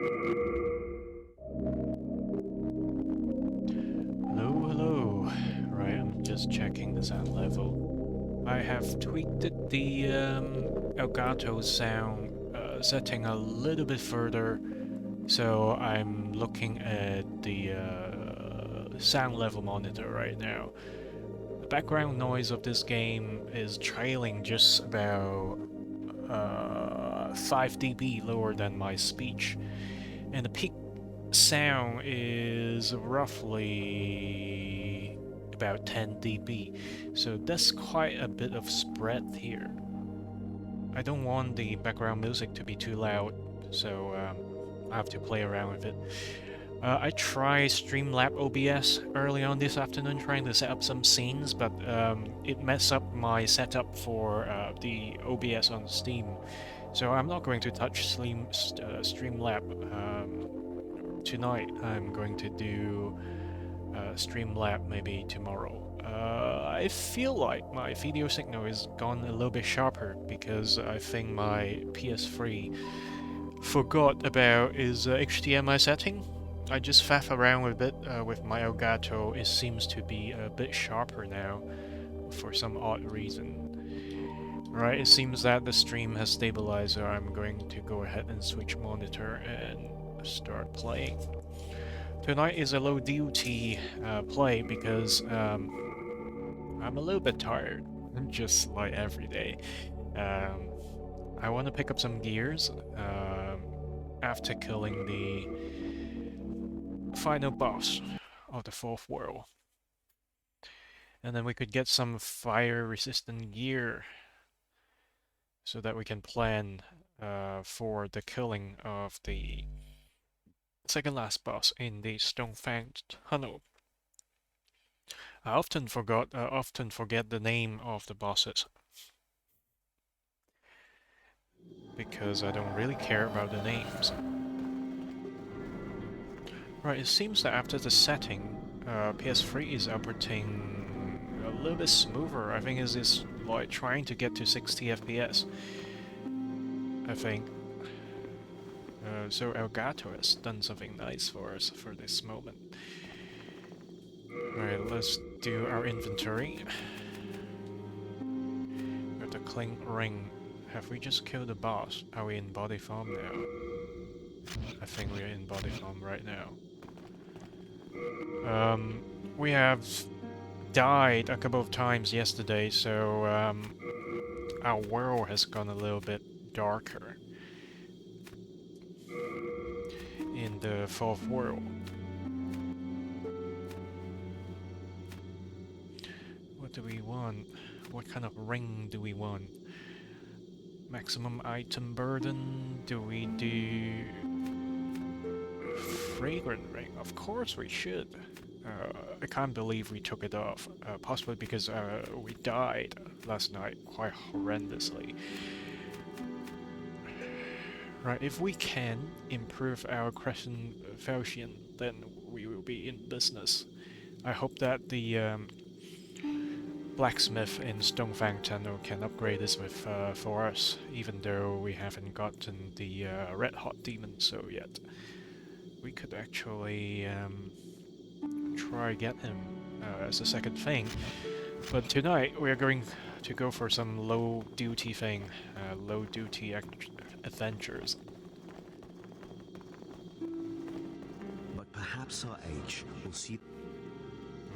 Hello, hello. Right, I'm just checking the sound level. I have tweaked the Elgato sound setting a little bit further, so I'm looking at the sound level monitor right now. The background noise of this game is trailing just about 5 dB lower than my speech, and the peak sound is roughly about 10 dB, so that's quite a bit of spread here. I don't want the background music to be too loud, so I have to play around with it. I tried Streamlab OBS early on this afternoon trying to set up some scenes, but it messed up my setup for the OBS on Steam. So I'm not going to touch Streamlab tonight. I'm going to do Streamlab maybe tomorrow. I feel like my video signal is gone a little bit sharper because I think my PS3 forgot about its HDMI setting. I just faff around with it with my Elgato. It seems to be a bit sharper now for some odd reason. Right, it seems that the stream has stabilized, so I'm going to go ahead and switch monitor and start playing. Tonight is a low duty play because I'm a little bit tired, just like every day. Um, I want to pick up some gears after killing the final boss of the fourth world. And then we could get some fire resistant gear so that we can plan for the killing of the second last boss in the Stonefang Tunnel. I often forget the name of the bosses because I don't really care about the names. Right, it seems that after the setting, PS3 is operating a little bit smoother. I think it's like trying to get to 60 FPS. I think. So Elgato has done something nice for us for this moment. Right, let's do our inventory. We have the Clink Ring. Have we just killed the boss? Are we in body form now? I think we are in body form right now. We have died a couple of times yesterday, so our world has gone a little bit darker in the fourth world. What do we want? What kind of ring do we want? Maximum item burden? Do we do fragrant ring? Of course we should. I can't believe we took it off. Possibly because we died last night quite horrendously. Right, if we can improve our Crescent Falchion, then we will be in business. I hope that the blacksmith in Stonefang Tunnel can upgrade this with for us, even though we haven't gotten the Red Hot Demon so yet. We could actually try get him as a second thing, but tonight we are going to go for some low duty thing, low duty adventures. But perhaps our age will see.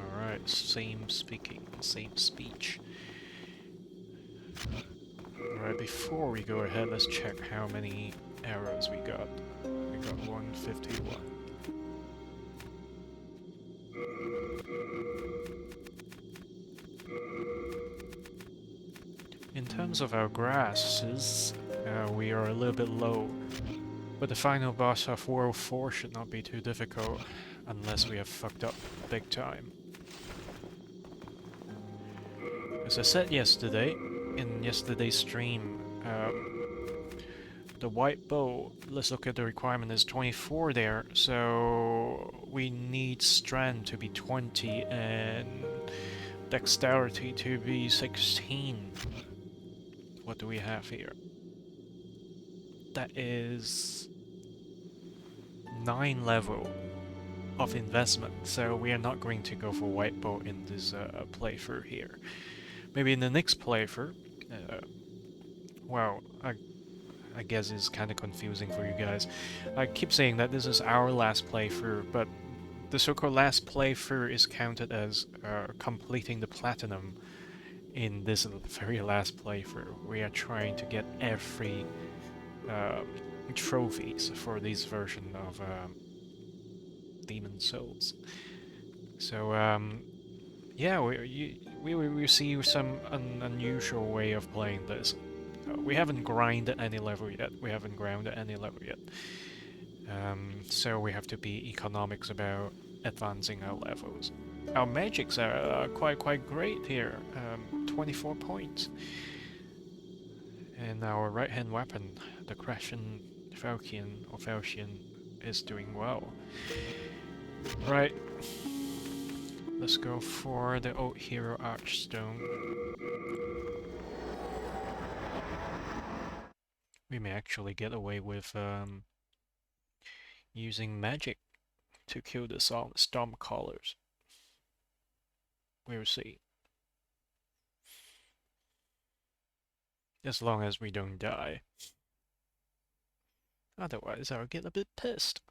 Alright, same speaking, same speech. Alright, before we go ahead, let's check how many arrows we got. We got 151. In terms of our grasses, we are a little bit low, but the final boss of World 4 should not be too difficult, unless we have fucked up big time. As I said yesterday, in yesterday's stream, the white bow, let's look at the requirement, is 24 there, so we need strength to be 20 and dexterity to be 16. What do we have here? That is 9 level of investment, so we are not going to go for white bolt in this playthrough here. Maybe in the next playthrough, well, I guess it's kind of confusing for you guys. I keep saying that this is our last playthrough, but the so-called last playthrough is counted as completing the platinum in this very last playthrough. We are trying to get every trophies for this version of Demon Souls. So yeah, we see some unusual way of playing this. We haven't grinded any level yet. We haven't grounded any level yet. So we have to be economics about advancing our levels. Our magics are quite great here. 24 points. And our right-hand weapon, the Crescent Falchion, is doing well. Right. Let's go for the Old Hero Archstone. We may actually get away with using magic to kill the Stormcallers. We'll see. As long as we don't die. Otherwise, I'll get a bit pissed.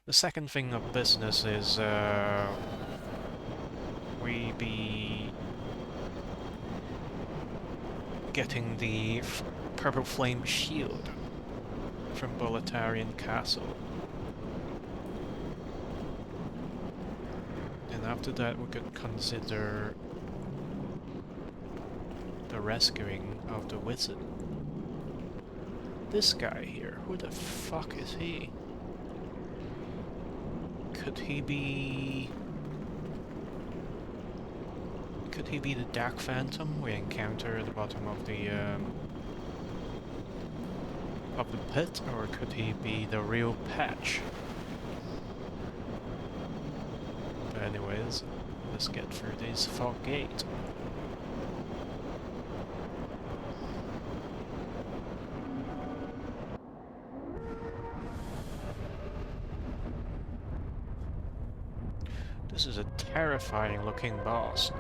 The second thing of business is we be getting the Purple Flame Shield from Boletarian Castle. And after that we could consider the rescuing of the wizard. This guy here, who the fuck is he? Could he be the Dark Phantom we encounter at the bottom of the pit, or could he be the real Patch? But anyways, let's get through this fog gate. This is a terrifying looking boss.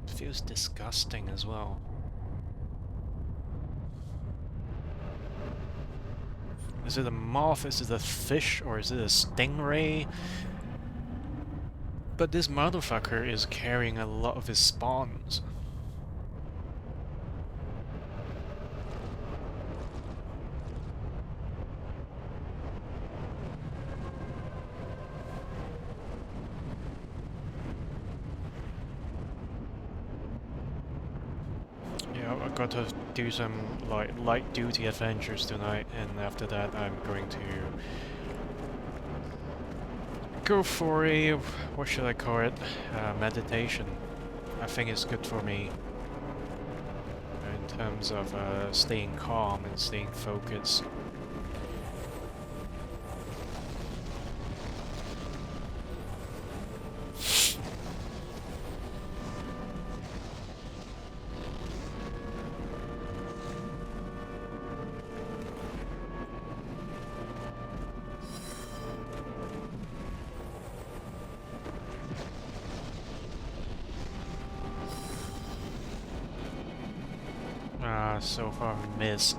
It feels disgusting as well. Is it a moth, is it a fish, or is it a stingray? But this motherfucker is carrying a lot of his spawns. I've got to do some light duty adventures tonight, and after that I'm going to go for a, what should I call it, meditation. I think it's good for me in terms of staying calm and staying focused. So far miss.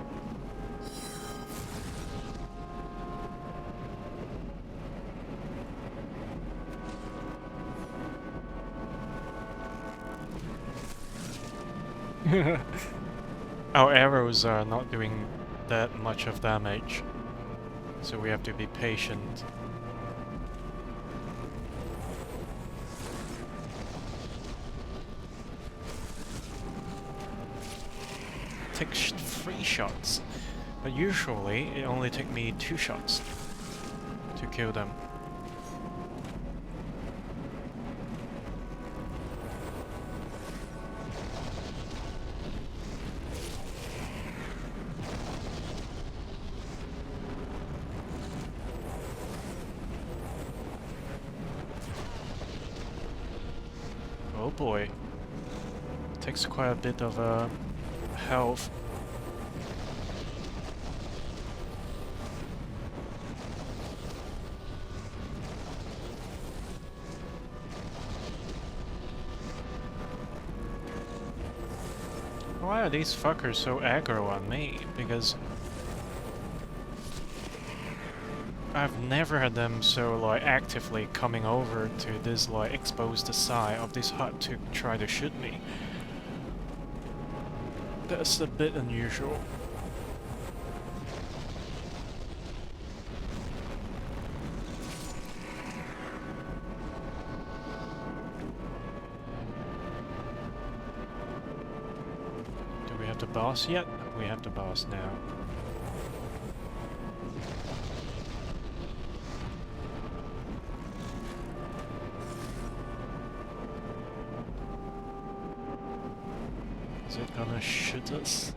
Our arrows are not doing that much of damage, so we have to be patient. Takes 3 shots, but usually it only takes me 2 shots to kill them. Oh boy, takes quite a bit of health. Why are these fuckers so aggro on me? Because I've never had them so, like, actively coming over to this, like, exposed side of this hut to try to shoot me. That's a bit unusual. Do we have the boss yet? We have the boss now. Is it gonna shoot us?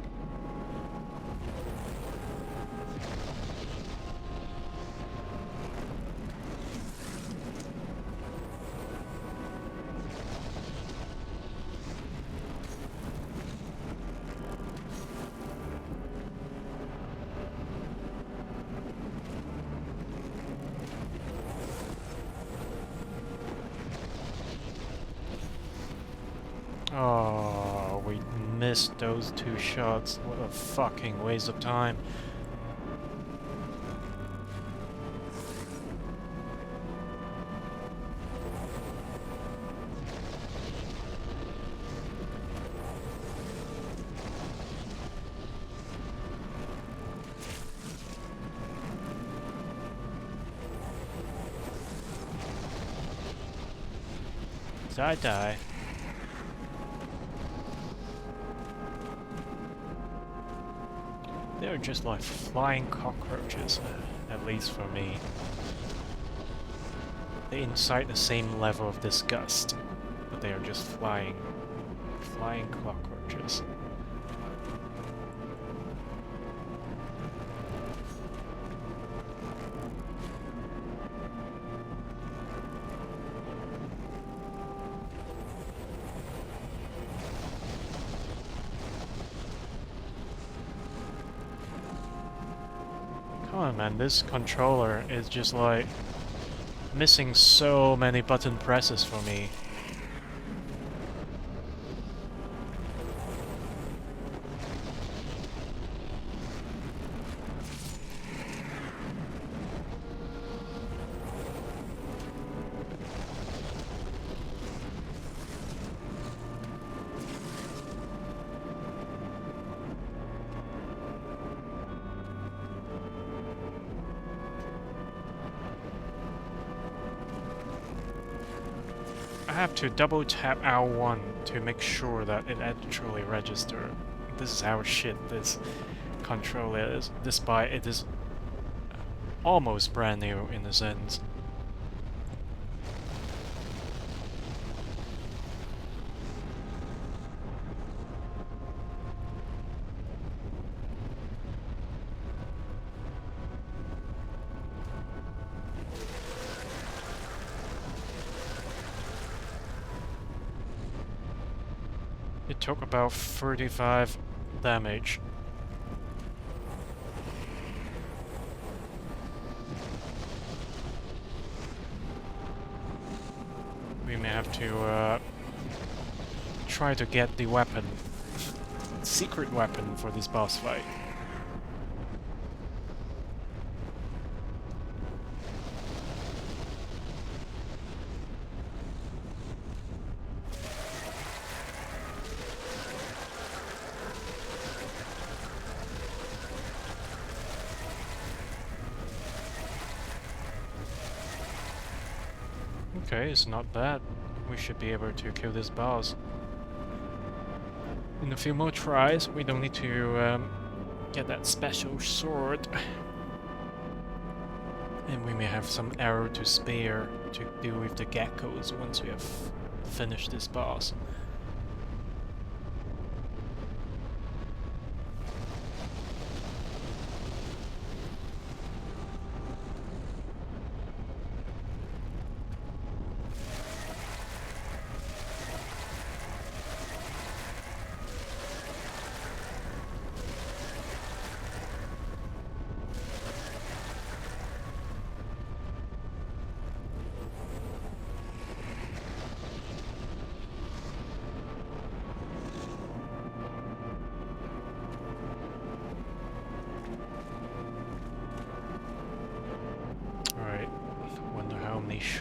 Oh, we missed those 2 shots. What a fucking waste of time. Did I die? They're just like flying cockroaches, at least for me. They incite the same level of disgust, but they are just flying cockroaches. Come on, man, this controller is just like missing so many button presses for me. I have to double tap R1 to make sure that it actually registers. This is how shit this controller is, despite it is almost brand new in a sense. It took about 35 damage. We may have to try to get the weapon, secret weapon for this boss fight. Okay, it's not bad. We should be able to kill this boss. In a few more tries, we don't need to get that special sword. And we may have some arrow to spare to deal with the geckos once we have finished this boss.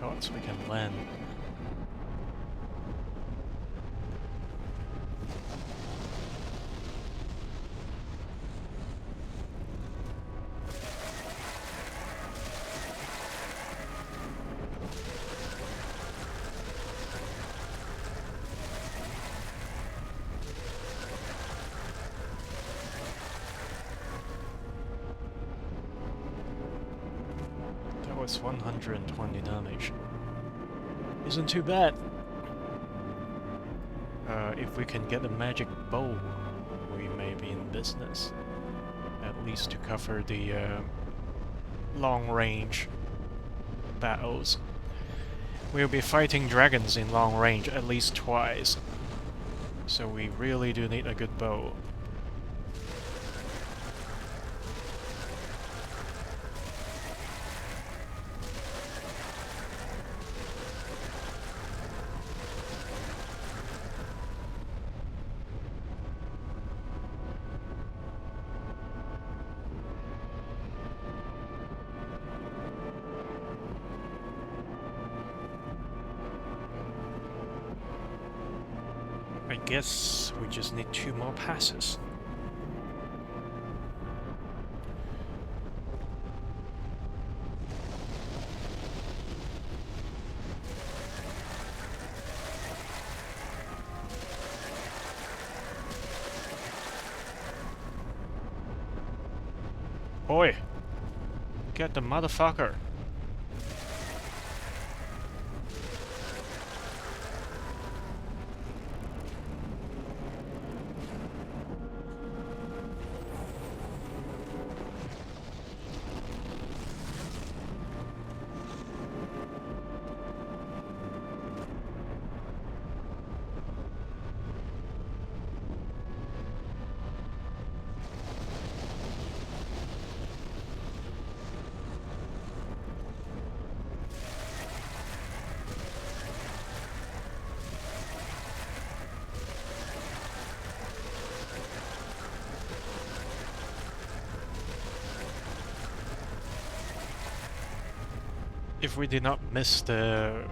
shots we can land. Was 120 damage. Isn't too bad. If we can get a magic bow, we may be in business. At least to cover the long-range battles. We'll be fighting dragons in long range at least twice. So we really do need a good bow. I guess we just need 2 more passes. Boy, get the motherfucker. If we did not miss the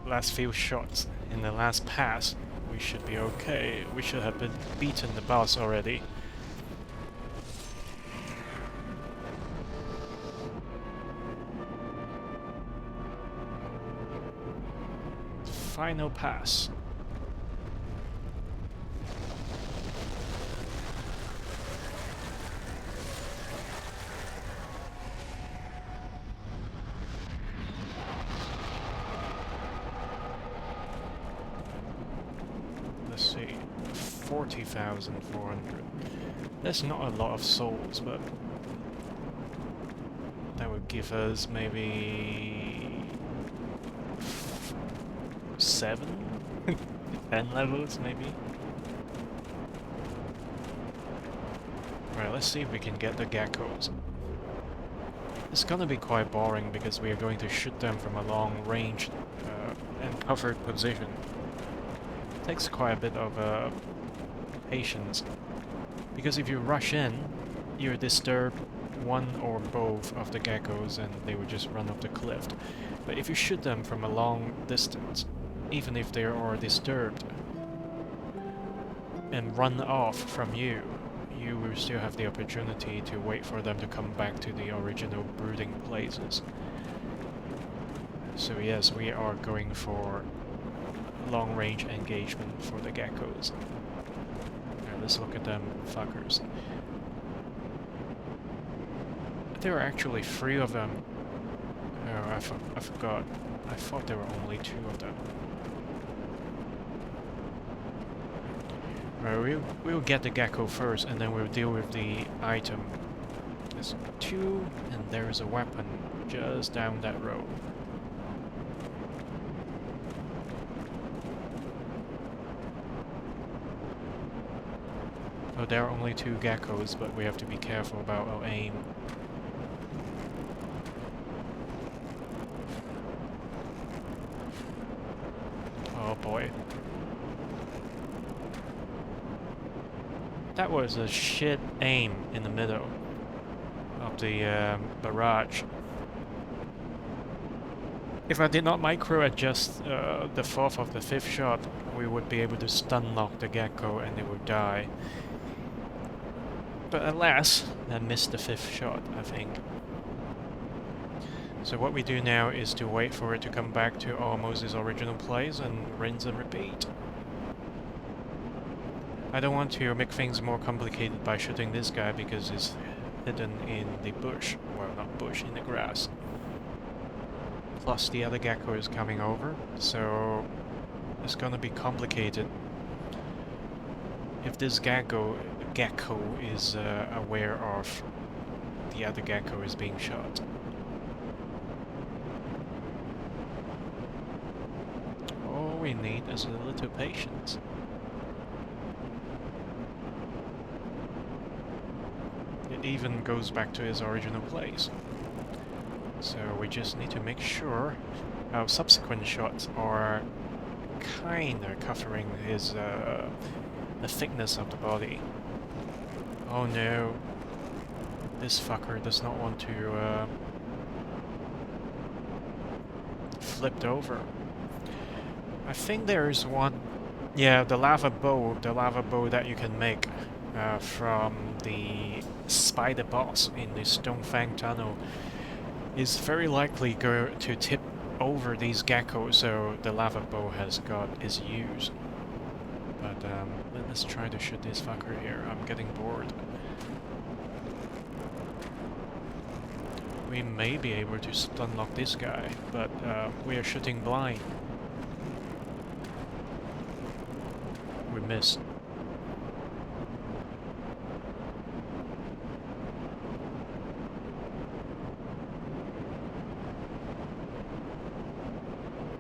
last few shots in the last pass, we should be okay. We should have been beaten the boss already. Final pass. Let's see, 40,400. That's not a lot of souls, but that would give us maybe 7? 10 levels, maybe? Right, let's see if we can get the geckos. It's gonna be quite boring because we are going to shoot them from a long range and covered position. Takes quite a bit of patience, because if you rush in, you disturb one or both of the geckos and they will just run off the cliff. But if you shoot them from a long distance, even if they are disturbed and run off from you, you will still have the opportunity to wait for them to come back to the original brooding places. So yes, we are going for long-range engagement for the geckos. Alright, let's look at them fuckers. There are actually 3 of them. Oh, I forgot. I thought there were only 2 of them. Alright, we'll get the gecko first, and then we'll deal with the item. There's 2, and there's a weapon just down that road. Oh, there are only 2 geckos, but we have to be careful about our aim. Oh boy. That was a shit aim in the middle of the barrage. If I did not micro adjust the 4th of the 5th shot, we would be able to stun lock the gecko and it would die. But alas, I missed the 5th shot, I think. So what we do now is to wait for it to come back to almost its original place and rinse and repeat. I don't want to make things more complicated by shooting this guy because he's hidden in the bush. Well, not bush, in the grass. Plus the other gecko is coming over, so it's gonna be complicated. If this gecko is aware of the other gecko is being shot. All we need is a little patience. It even goes back to its original place. So we just need to make sure our subsequent shots are kinda covering his the thickness of the body. Oh no, this fucker does not want to flipped over. I think there is one, yeah, the lava bow that you can make from the spider boss in the Stonefang tunnel is very likely go to tip over these geckos, so the lava bow has got its use. But let's try to shoot this fucker here. I'm getting bored. We may be able to stun lock this guy, but we are shooting blind. We missed.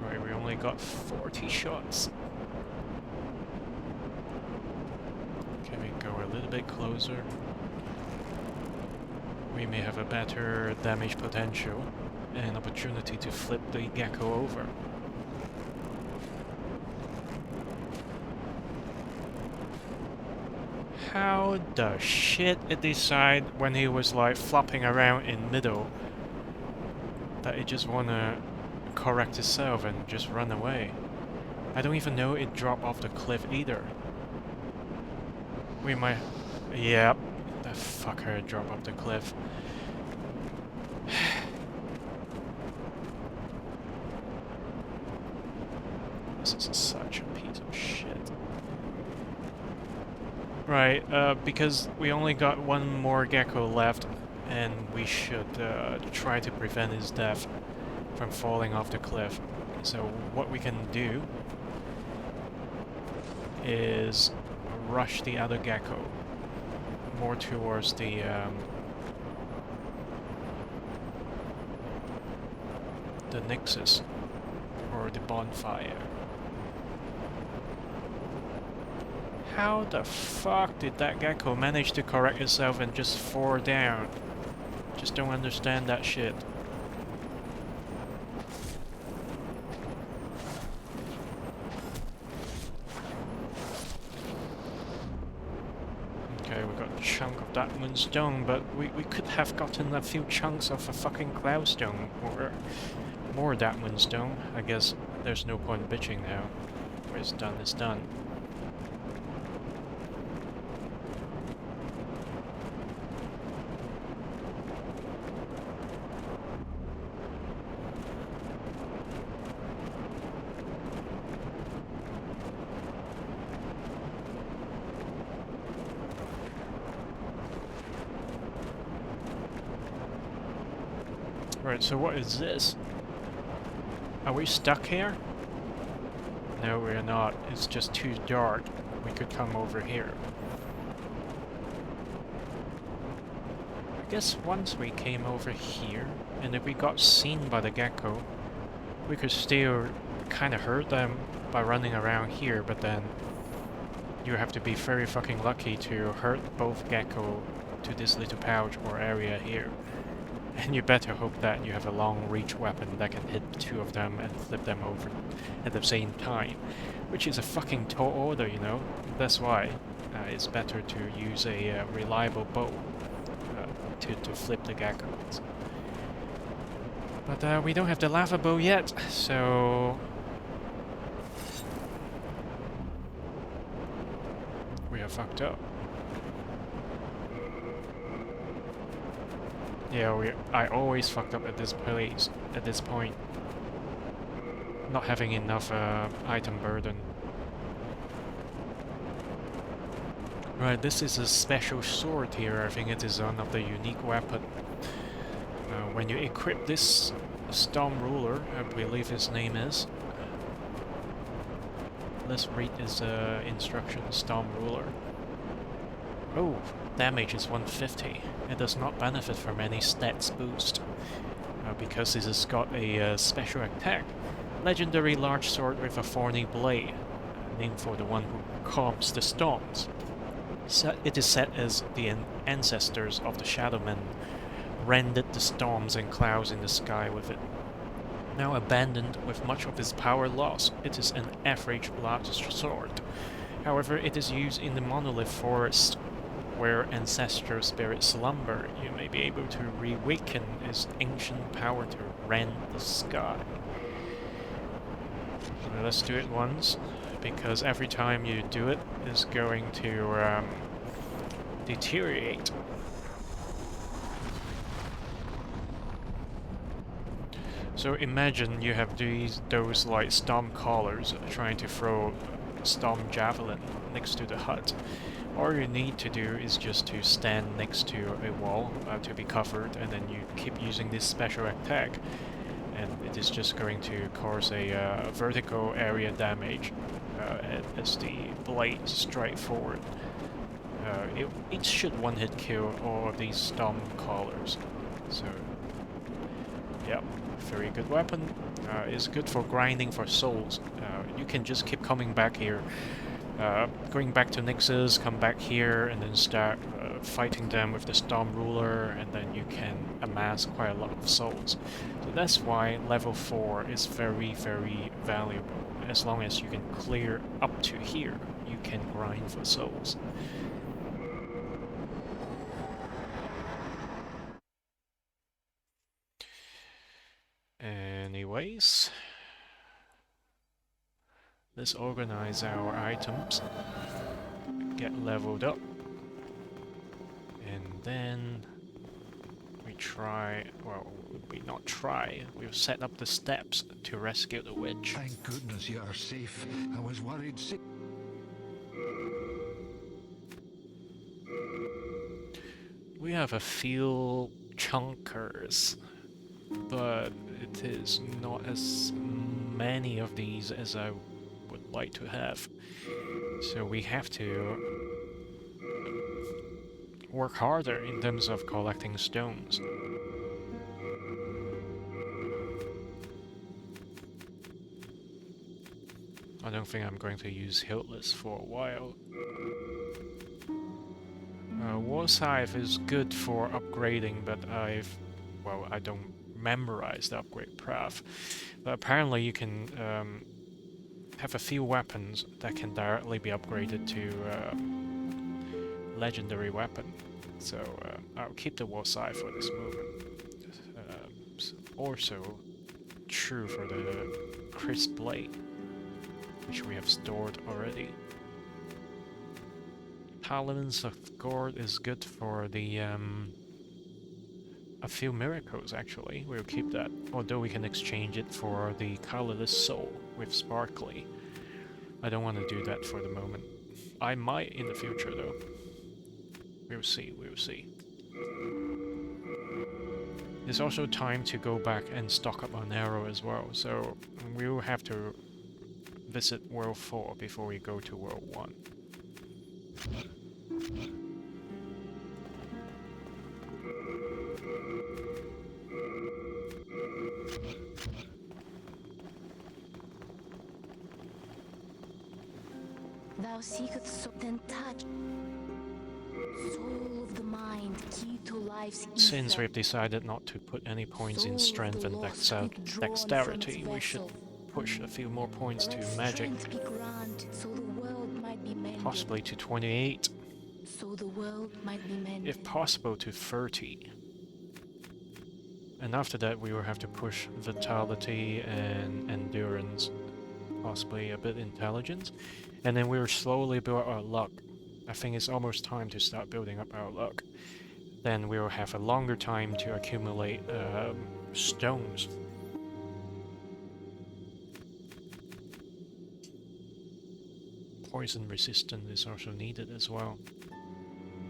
Right, we only got 40 shots. Can we go a little bit closer? We may have a better damage potential and opportunity to flip the gecko over. How the shit it decide when he was like flopping around in middle that it just wanna correct itself and just run away? I don't even know it dropped off the cliff either. We might... Yep, that fucker dropped off the cliff. This is such a piece of shit. Right, because we only got one more gecko left, and we should try to prevent his death from falling off the cliff. So what we can do is rush the other gecko more towards the nexus or the bonfire. How the fuck did that gecko manage to correct itself and just fall down? Just don't understand that shit. Okay, we got a chunk of that moonstone, but we could have gotten a few chunks of a fucking cloudstone or more of that moonstone. I guess there's no point bitching now. Where it's done, it's done. Right, so what is this? Are we stuck here? No, we're not. It's just too dark. We could come over here. I guess once we came over here, and if we got seen by the gecko, we could still kind of hurt them by running around here, but then you have to be very fucking lucky to hurt both gecko to this little pouch or area here. And you better hope that you have a long-reach weapon that can hit two of them and flip them over at the same time. Which is a fucking tall order, you know? That's why it's better to use a reliable bow to flip the geckos. But we don't have the lava bow yet, so we are fucked up. Yeah, I always fucked up at this place, at this point. Not having enough item burden. Right, this is a special sword here. I think it is one of the unique weapon. When you equip this Storm Ruler, I believe his name is. Let's read his instruction, Storm Ruler. Oh, damage is 150. It does not benefit from any stats boost. Because it has got a special attack. Legendary large sword with a thorny blade. Named for the one who calms the storms. It is said as the ancestors of the Shadowmen rended the storms and clouds in the sky with it. Now abandoned with much of its power lost, it is an average large sword. However, it is used in the Monolith Forest, where ancestral spirits slumber. You may be able to reawaken its ancient power to rend the sky. So let's do it once, because every time you do it, it's going to deteriorate. So imagine you have those like storm callers trying to throw storm javelin next to the hut. All you need to do is just to stand next to a wall to be covered, and then you keep using this special attack, and it is just going to cause a vertical area damage as the blade strike forward. It should one-hit kill all of these storm callers. So, yeah, very good weapon. It's good for grinding for souls. You can just keep coming back here. Going back to Nyxus, come back here, and then start fighting them with the Storm Ruler, and then you can amass quite a lot of souls. So that's why level 4 is very, very valuable. As long as you can clear up to here, you can grind for souls. Anyways, let's organize our items, get leveled up, and then we try, well, we not try, we'll set up the steps to rescue the witch. Thank goodness you are safe. I was worried sick. We have a few chunkers, but it is not as many of these as I would like to have. So we have to work harder in terms of collecting stones. I don't think I'm going to use Hiltless for a while. War Scythe is good for upgrading, but I don't memorize the upgrade path. But apparently you can have a few weapons that can directly be upgraded to legendary weapon. So I'll keep the War Scythe for this moment. Also true for the Crisp Blade, which we have stored already. Paladins of Gord is good for the a few miracles actually. We'll keep that, although we can exchange it for the Colorless Soul with Sparkly. I don't want to do that for the moment. I might in the future though. We'll see, we'll see. There's also time to go back and stock up on Arrow as well, so we'll have to visit World 4 before we go to World 1. Thou seekest so then touch. Soul of the mind, key to life's Since ether. we've decided not to put any points in Soul of strength the and lost withdrawn dexterity, from we its should vessel. push a few more points to Let magic, strength be grand, so the world might be mended. possibly to 28, So the world might be mended. if possible to 30. And after that, we will have to push vitality and endurance, possibly a bit intelligence, and then we will slowly build our luck. I think it's almost time to start building up our luck. Then we will have a longer time to accumulate stones. Poison resistance is also needed as well.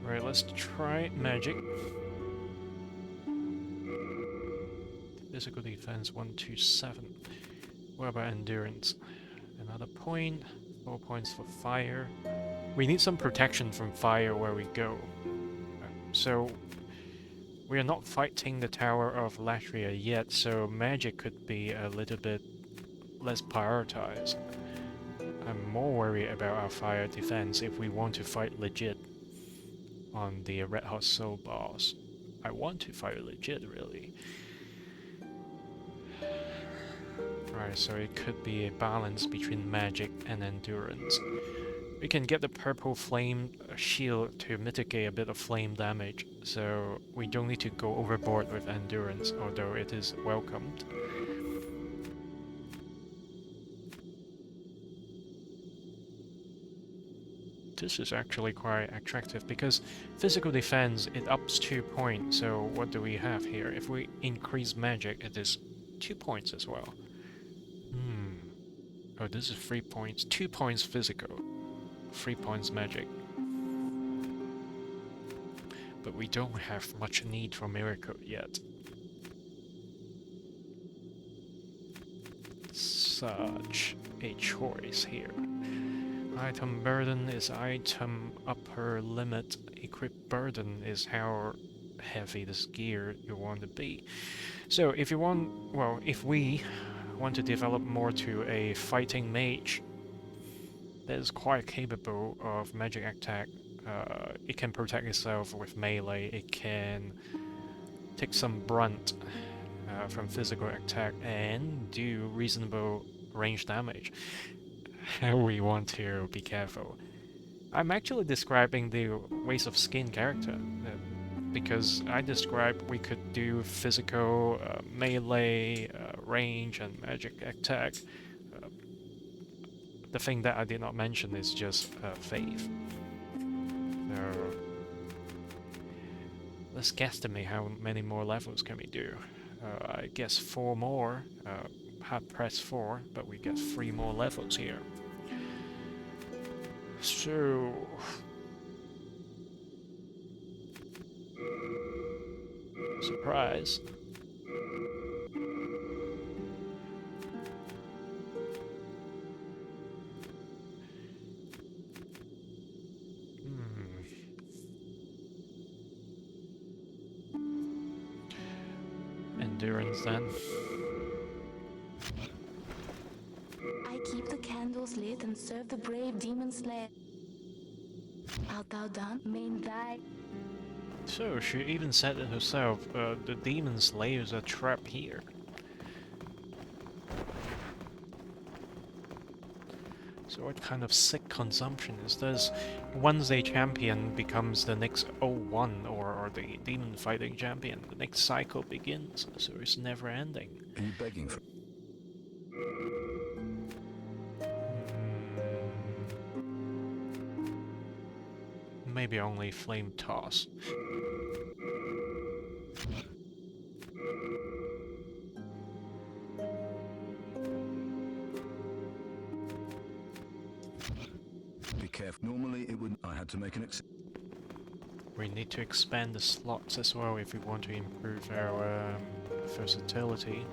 Alright, let's try magic. Physical defense 127. What about endurance? Another point. 4 points for fire. We need some protection from fire where we go. So we are not fighting the Tower of Latria yet, so magic could be a little bit less prioritized. I'm more worried about our fire defense if we want to fight legit on the Red Hot Soul boss. I want to fight legit, really. Right, so it could be a balance between magic and endurance. We can get the purple flame shield to mitigate a bit of flame damage, so we don't need to go overboard with endurance, although it is welcomed. This is actually quite attractive because physical defense, it ups 2 points, so what do we have here? If we increase magic, it is 2 points as well. Oh, this is 3 points. 2 points physical, 3 points magic. But we don't have much need for miracle yet. Such a choice here. Item burden is item upper limit. Equip burden is how heavy this gear you want to be. So if you want, well, if we want to develop more to a fighting mage that is quite capable of magic attack, it can protect itself with melee, it can take some brunt from physical attack and do reasonable range damage. We want to be careful. I'm actually describing the Ways of Skin character, because I described we could do physical, melee, range, and magic attack. The thing that I did not mention is just faith. So let's guesstimate how many more levels can we do. I guess 4 more. Hard press 4, but we get 3 more levels here. So surprise. Endurance then. I keep the candles lit and serve the brave demon slayer. Art thou done? Main thy. So she even said it herself, the demon slayers are trapped here. So what kind of sick consumption is this? Once a champion becomes the next O1 or the demon fighting champion, the next cycle begins, so it's never ending. Are you begging for... Maybe only flame toss. Be careful. Normally it wouldn't... I had to make an We need to expand the slots as well if we want to improve our versatility.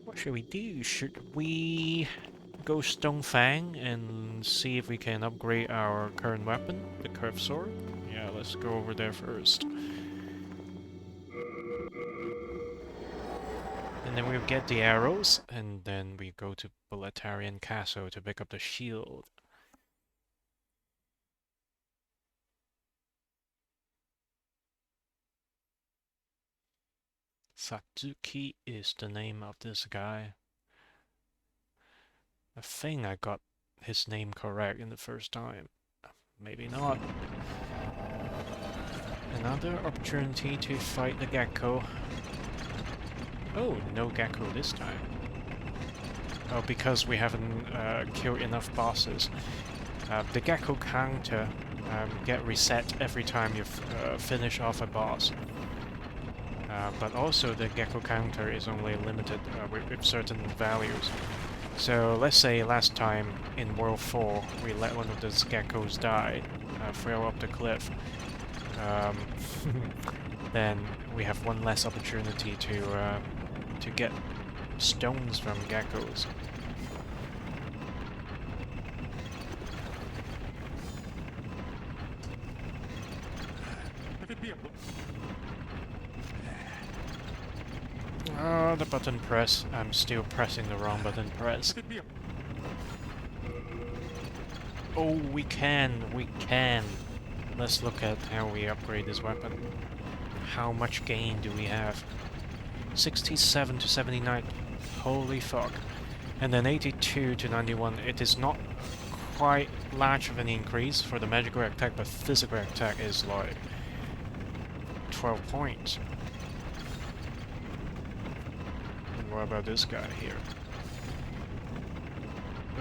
What should we do? Should we go Stonefang and see if we can upgrade our current weapon, the curved sword? Yeah, let's go over there first. And then we'll get the arrows, and then we go to Boletarian Castle to pick up the shield. Satsuki is the name of this guy. I think I got his name correct in the first time. Maybe not. Another opportunity to fight the gecko. Oh, no gecko this time. Oh, because we haven't killed enough bosses. The gecko counter get reset every time you finish off a boss. But also the gecko counter is only limited with certain values. So let's say last time in World 4 we let one of those geckos die, fell up the cliff. Then we have one less opportunity to get stones from geckos. Oh, the button press. I'm still pressing the wrong button press. Oh, we can. Let's look at how we upgrade this weapon. How much gain do we have? 67 to 79. Holy fuck. And then 82 to 91. It is not quite large of an increase for the magical attack, but physical attack is like 12 points. And what about this guy here?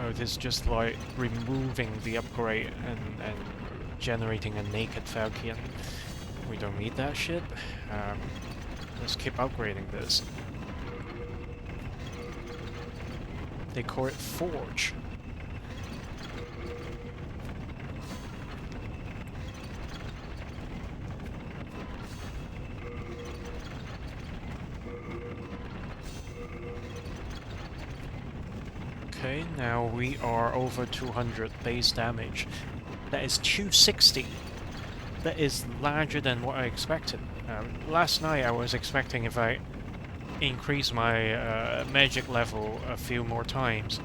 Oh, it is just like removing the upgrade and generating a naked Falcon. We don't need that shit. Let's keep upgrading this. They call it Forge. Okay, now we are over 200 base damage. That is 260. That is larger than what I expected. Last night I was expecting if I increase my magic level a few more times,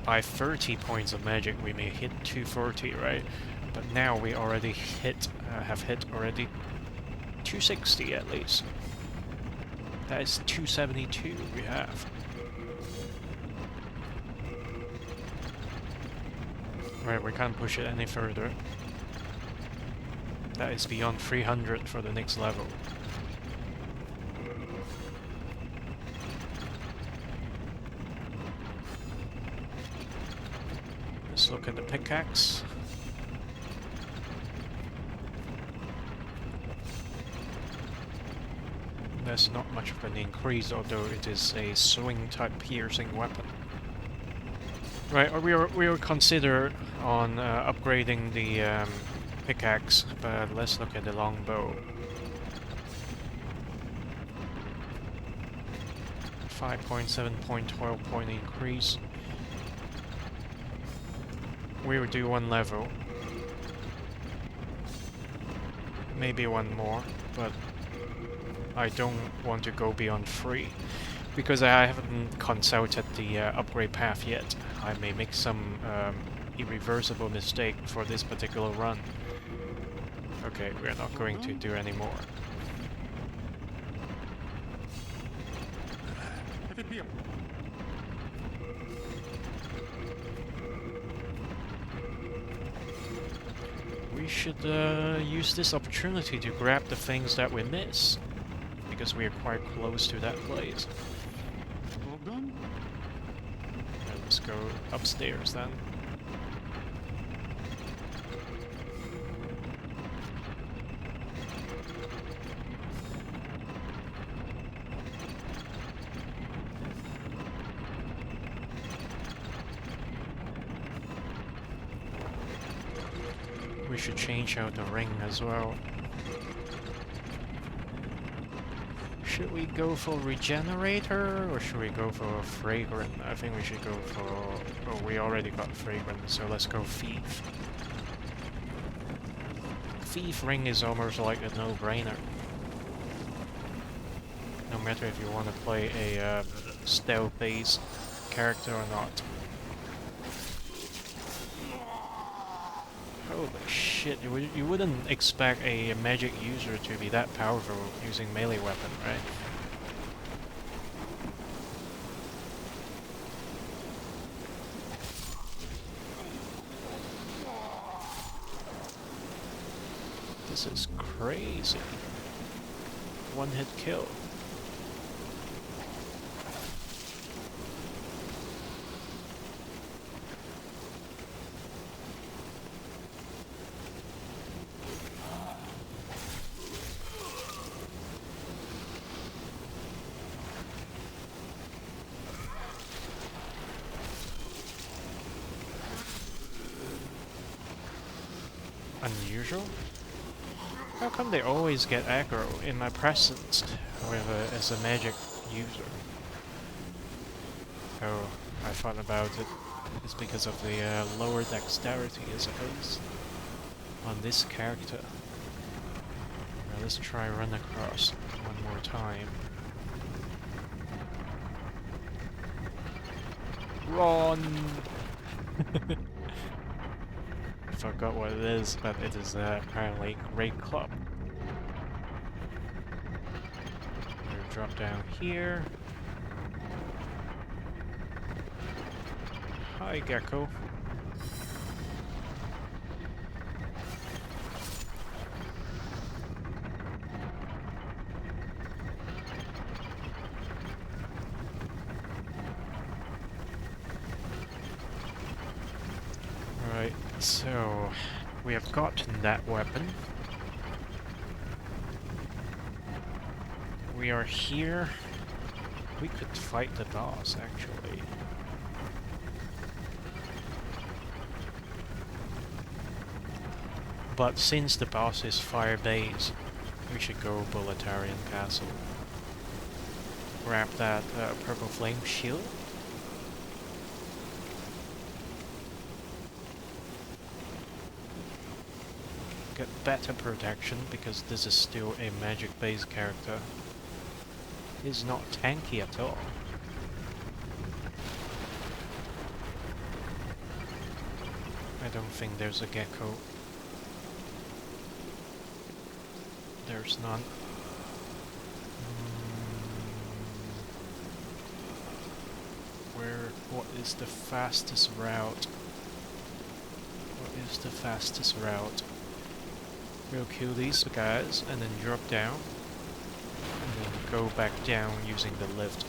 by 30 points of magic we may hit 240, right? But now we already have hit already 260 at least. That is 272 we have. Right, we can't push it any further. That is beyond 300 for the next level. Let's look at the pickaxe. There's not much of an increase, although it is a swing type piercing weapon. Right, we will consider on upgrading the pickaxe, but let's look at the longbow. 5.7 point, 12 point increase. We will do one level. Maybe one more, but I don't want to go beyond 3. Because I haven't consulted the upgrade path yet. I may make some irreversible mistake for this particular run. Okay, we're not going to do any more. We should use this opportunity to grab the things that we miss, because we are quite close to that place. Let's go upstairs then. We should change out the ring as well. Should we go for Regenerator or should we go for Fragrant? I think we should go for... Oh, we already got Fragrant, so let's go Thief. Thief ring is almost like a no-brainer. No matter if you want to play a stealth-based character or not. Holy shit, you wouldn't expect a magic user to be that powerful using melee weapon, right? This is crazy. One hit kill. Unusual? How come they always get aggro in my presence as a magic user? Oh, I thought about it. It's because of the lower dexterity, I suppose, on this character. Now let's try run across one more time. Run! Forgot what it is, but it is apparently Great Club. We'll drop down here. Hi, Gecko. Right, so we have gotten that weapon. We are here. We could fight the boss, actually. But since the boss is Fire Base, we should go Boletarian Castle. Grab that purple flame shield. Get better protection because this is still a magic based character. He's not tanky at all. I don't think there's a gecko. There's none. What is the fastest route? What is the fastest route? We'll kill these guys and then drop down. And then go back down using the lift.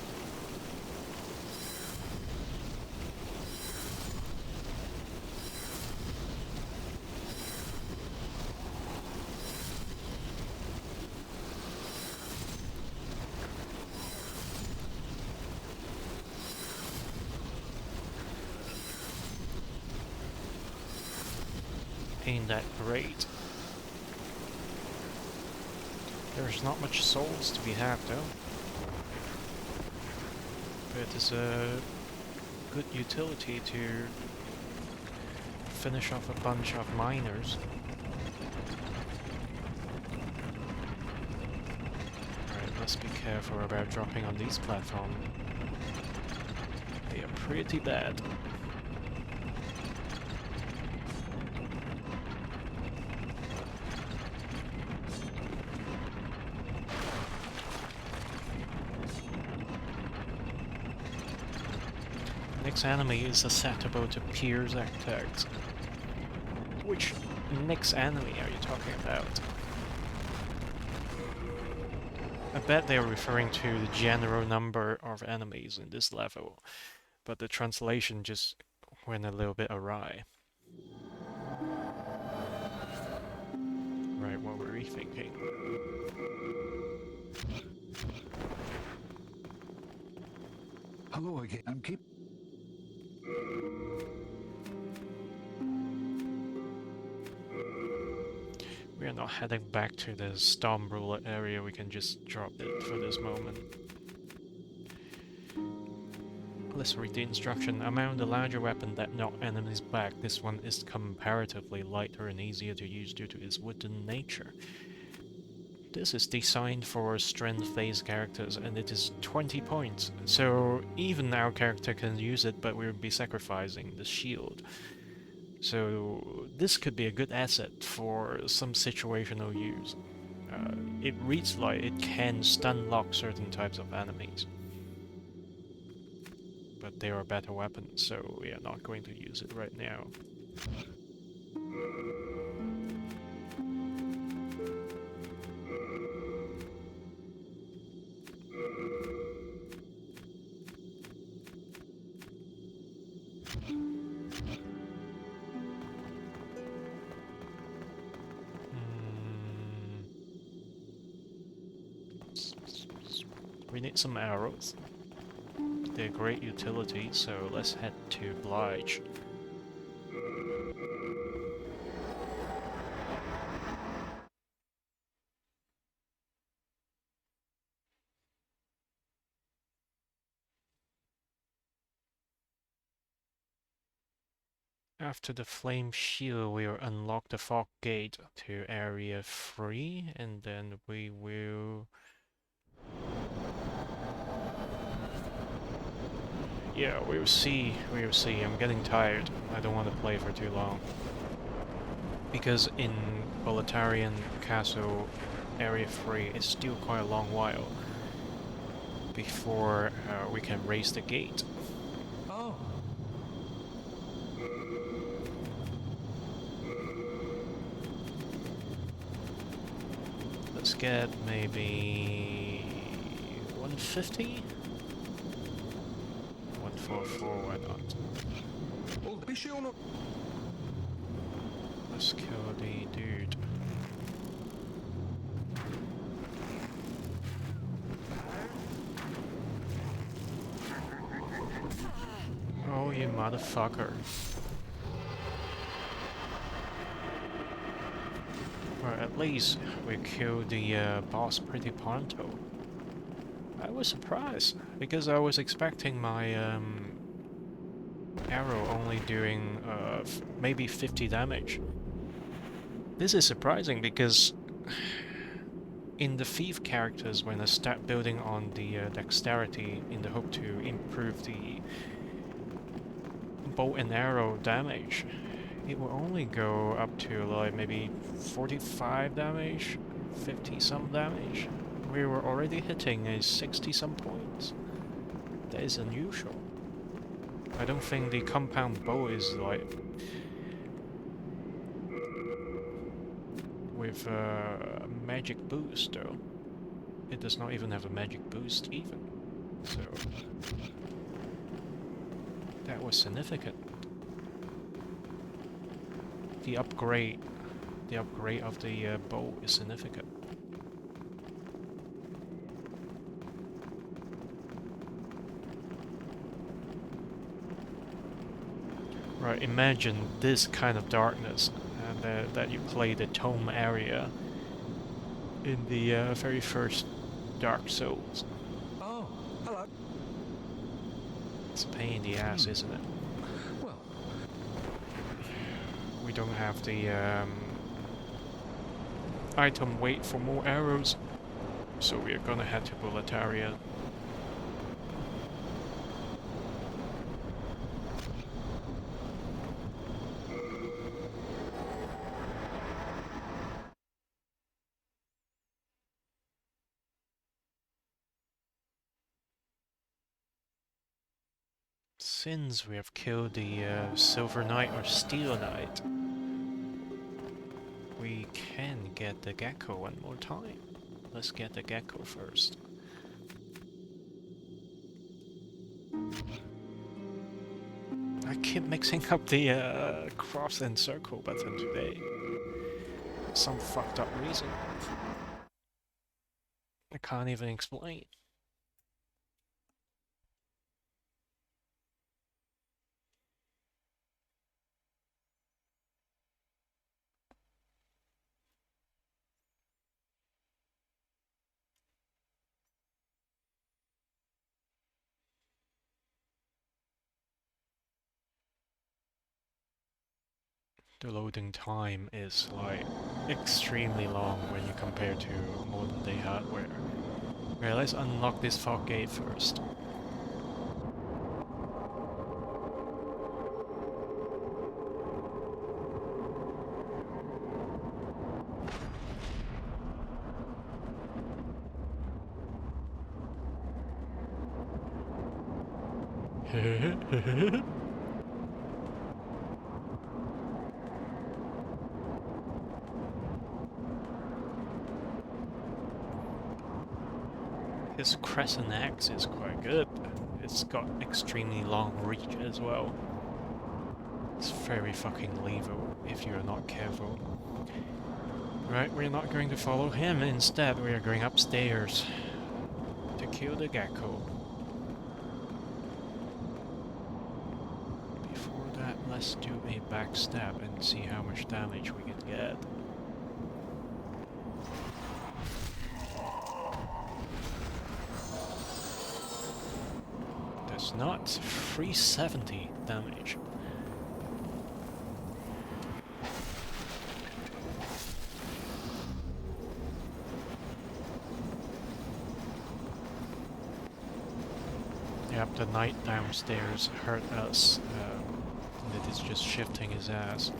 Ain't that great? There's not much souls to be had though. But it is a good utility to finish off a bunch of miners. Alright, let's be careful about dropping on these platforms. They are pretty bad. Next enemy is susceptible to Pierce attacks. Which next enemy are you talking about? I bet they're referring to the general number of enemies in this level, but the translation just went a little bit awry. Right, what were we thinking? Hello again. I'm keep. We are not heading back to the Storm Ruler area, we can just drop it for this moment. Let's read the instruction. Among the larger weapon that knock enemies back, this one is comparatively lighter and easier to use due to its wooden nature. This is designed for strength-based characters and it is 20 points, so even our character can use it, but we'll be sacrificing the shield. So this could be a good asset for some situational use. It reads like it can stun lock certain types of enemies. But they are better weapons, so we are not going to use it right now. we need some arrows. They're great utility, so let's head to Blige. After the flame shield, we will unlock the fog gate to area 3, and then we will... Yeah, we'll see, I'm getting tired. I don't want to play for too long. Because in Boletarian Castle area 3, it's still quite a long while before we can raise the gate. Oh. Let's get maybe 150? 144, why not? Let's kill the dude. Oh, you motherfucker. Well, at least we killed the boss pretty pronto. I was surprised, because I was expecting my arrow only doing maybe 50 damage. This is surprising because in the thief characters, when I start building on the dexterity in the hope to improve the bow and arrow damage, it will only go up to like maybe 45 damage, 50 some damage. We were already hitting a 60 some points. That is unusual. I don't think the compound bow is like with a magic boost though. It does not even have a magic boost even. So that was significant. The upgrade of the bow is significant. Right, imagine this kind of darkness that you play the Tome area in the very first Dark Souls. Oh, hello. It's a pain in the ass, isn't it? Well, We don't have the item wait for more arrows, so we are gonna head to Boletaria. Since we have killed the Silver Knight or Steel Knight, we can get the Gecko one more time. Let's get the Gecko first. I keep mixing up the cross and circle button today. Some fucked up reason. I can't even explain. The loading time is like extremely long when you compare to modern day hardware. Okay, let's unlock this fog gate first. His crescent axe is quite good. It's got extremely long reach as well. It's very fucking lethal if you're not careful. Right, we're not going to follow him. Instead, we are going upstairs to kill the gecko. Before that, let's do a backstab and see how much damage we can get. That's not 370 damage. Yep, the knight downstairs hurt us. That is just shifting his ass.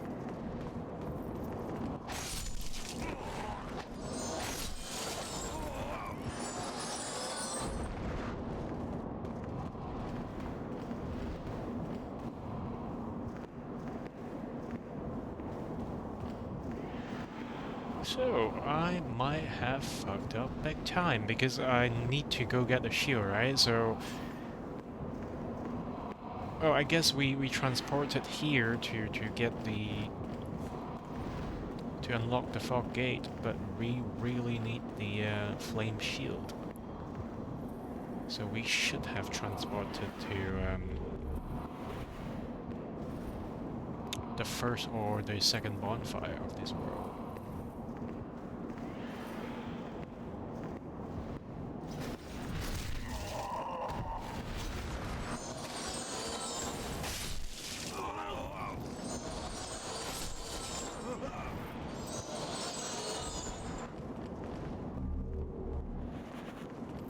So, I might have fucked up big time, because I need to go get the shield, right? So... Oh, I guess we transported here to get the... to unlock the fog gate, but we really need the flame shield. So we should have transported to the first or the second bonfire of this world.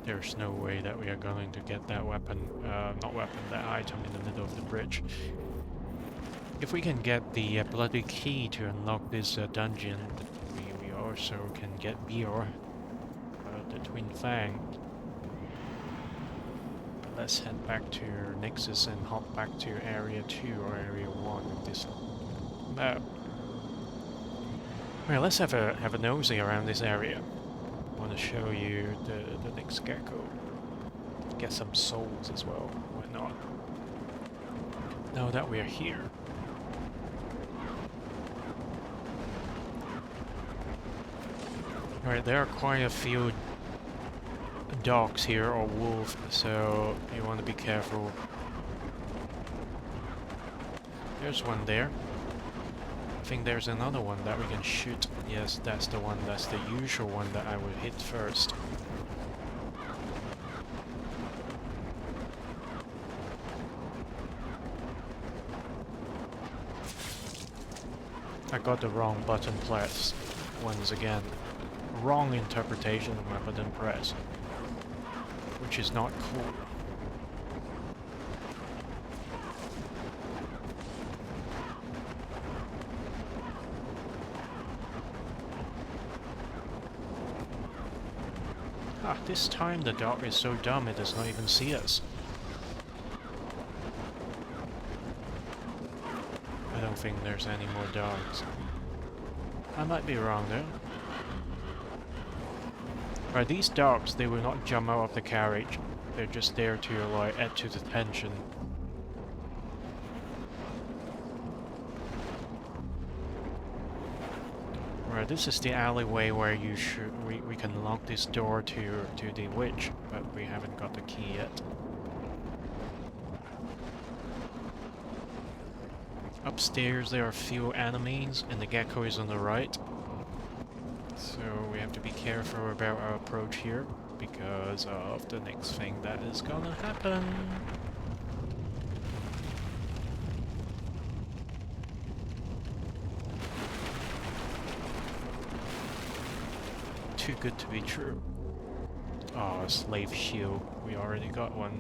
There's no way that we are going to get that weapon, that item in the middle of the bridge. If we can get the bloody key to unlock this dungeon, we also can get Bior, the Twin Fang. But let's head back to Nexus and hop back to Area 2 or Area 1 of this map. Well, let's have a nosy around this area. I want to show you the next gecko. Get some souls as well, why not? Now that we are here. Alright, there are quite a few dogs here, or wolves, so you want to be careful. There's one there. I think there's another one that we can shoot. Yes, that's the one, that's the usual one that I will hit first. I got the wrong button press once again. Wrong interpretation of my button press, which is not cool. Ah, this time the dog is so dumb it does not even see us. I don't think there's any more dogs. I might be wrong though. Right, these dogs, they will not jump out of the carriage. They're just there to like add to the tension. Right, this is the alleyway where you should we can lock this door to the witch, but we haven't got the key yet. Upstairs there are few enemies, and the gecko is on the right. So we have to be careful about our approach here, because of the next thing that is gonna happen. Too good to be true. Oh, a slave shield. We already got one.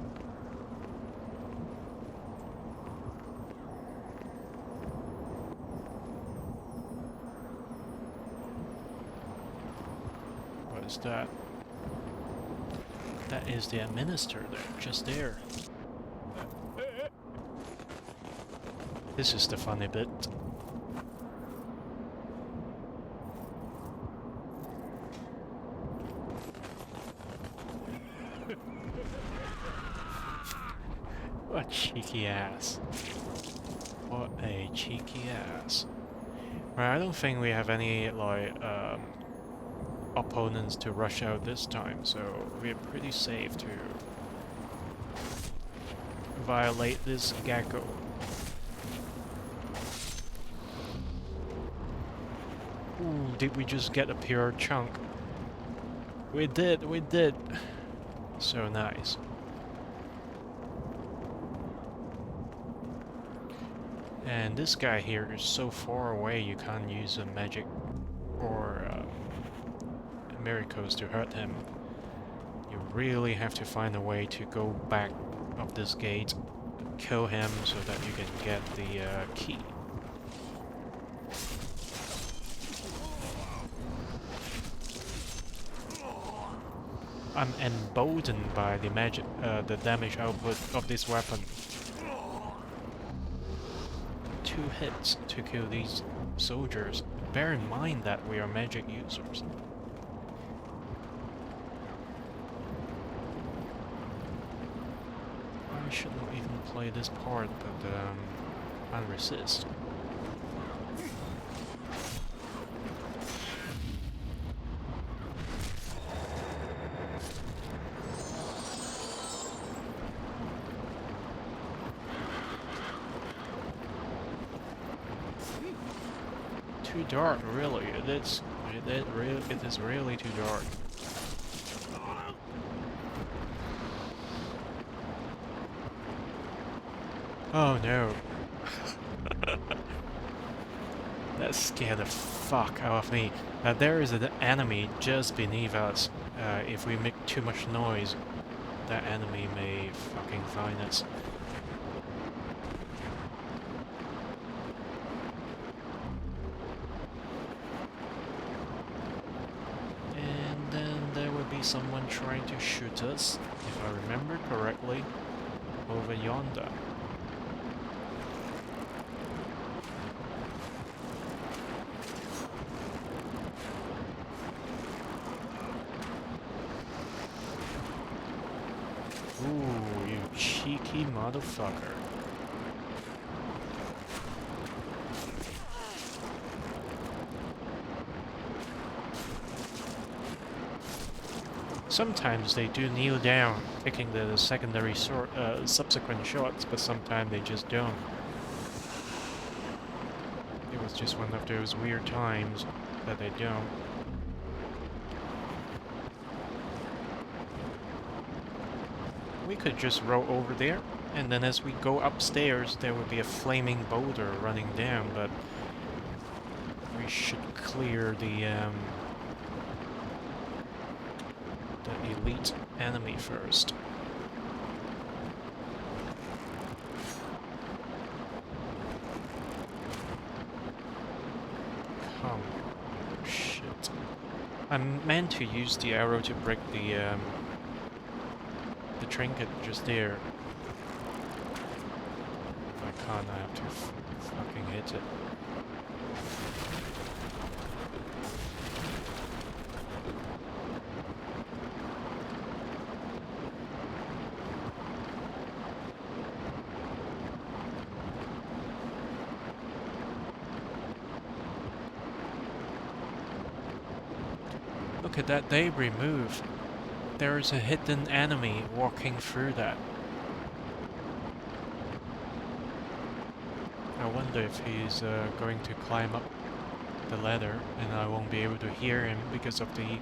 What is that? That is the administrator, just there. This is the funny bit. What a cheeky ass. What a cheeky ass. Right, I don't think we have any, like, opponents to rush out this time, so we're pretty safe to violate this gecko. Ooh, did we just get a pure chunk? We did, we did. So nice. And this guy here is so far away you can't use a magic or miracles to hurt him. You really have to find a way to go back of this gate, kill him so that you can get the key. I'm emboldened by the magic, the damage output of this weapon. 2 hits to kill these soldiers. Bear in mind that we are magic users. I should not even play this part, but I'll resist. Too dark, really. It is really too dark. Oh no. That scared the fuck out of me. There is an enemy just beneath us. If we make too much noise, that enemy may fucking find us. And then there will be someone trying to shoot us, if I remember correctly, over yonder. Ooh, you cheeky motherfucker. Sometimes they do kneel down, taking the secondary subsequent shots, but sometimes they just don't. It was just one of those weird times that they don't. We could just roll over there, and then as we go upstairs there would be a flaming boulder running down, but we should clear the elite enemy first. Come. Shit. I meant to use the arrow to break the trinket just there. If I can't, I have to fucking hit it. Look at that debris move. There is a hidden enemy walking through that. I wonder if he's going to climb up the ladder and I won't be able to hear him because of the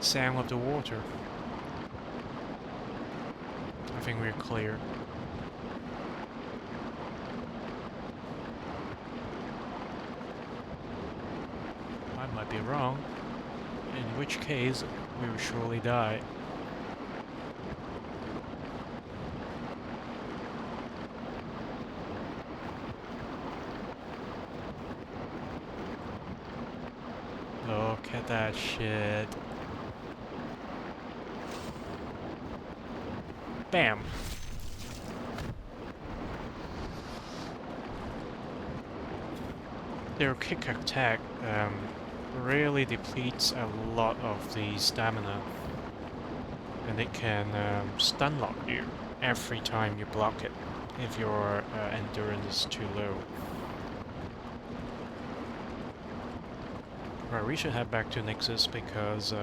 sound of the water. I think we're clear. I might be wrong, in which case we will surely die. Look at that shit. Bam. Their kick attack really depletes a lot of the stamina, and it can stun lock you every time you block it if your endurance is too low. Right, we should head back to Nixus because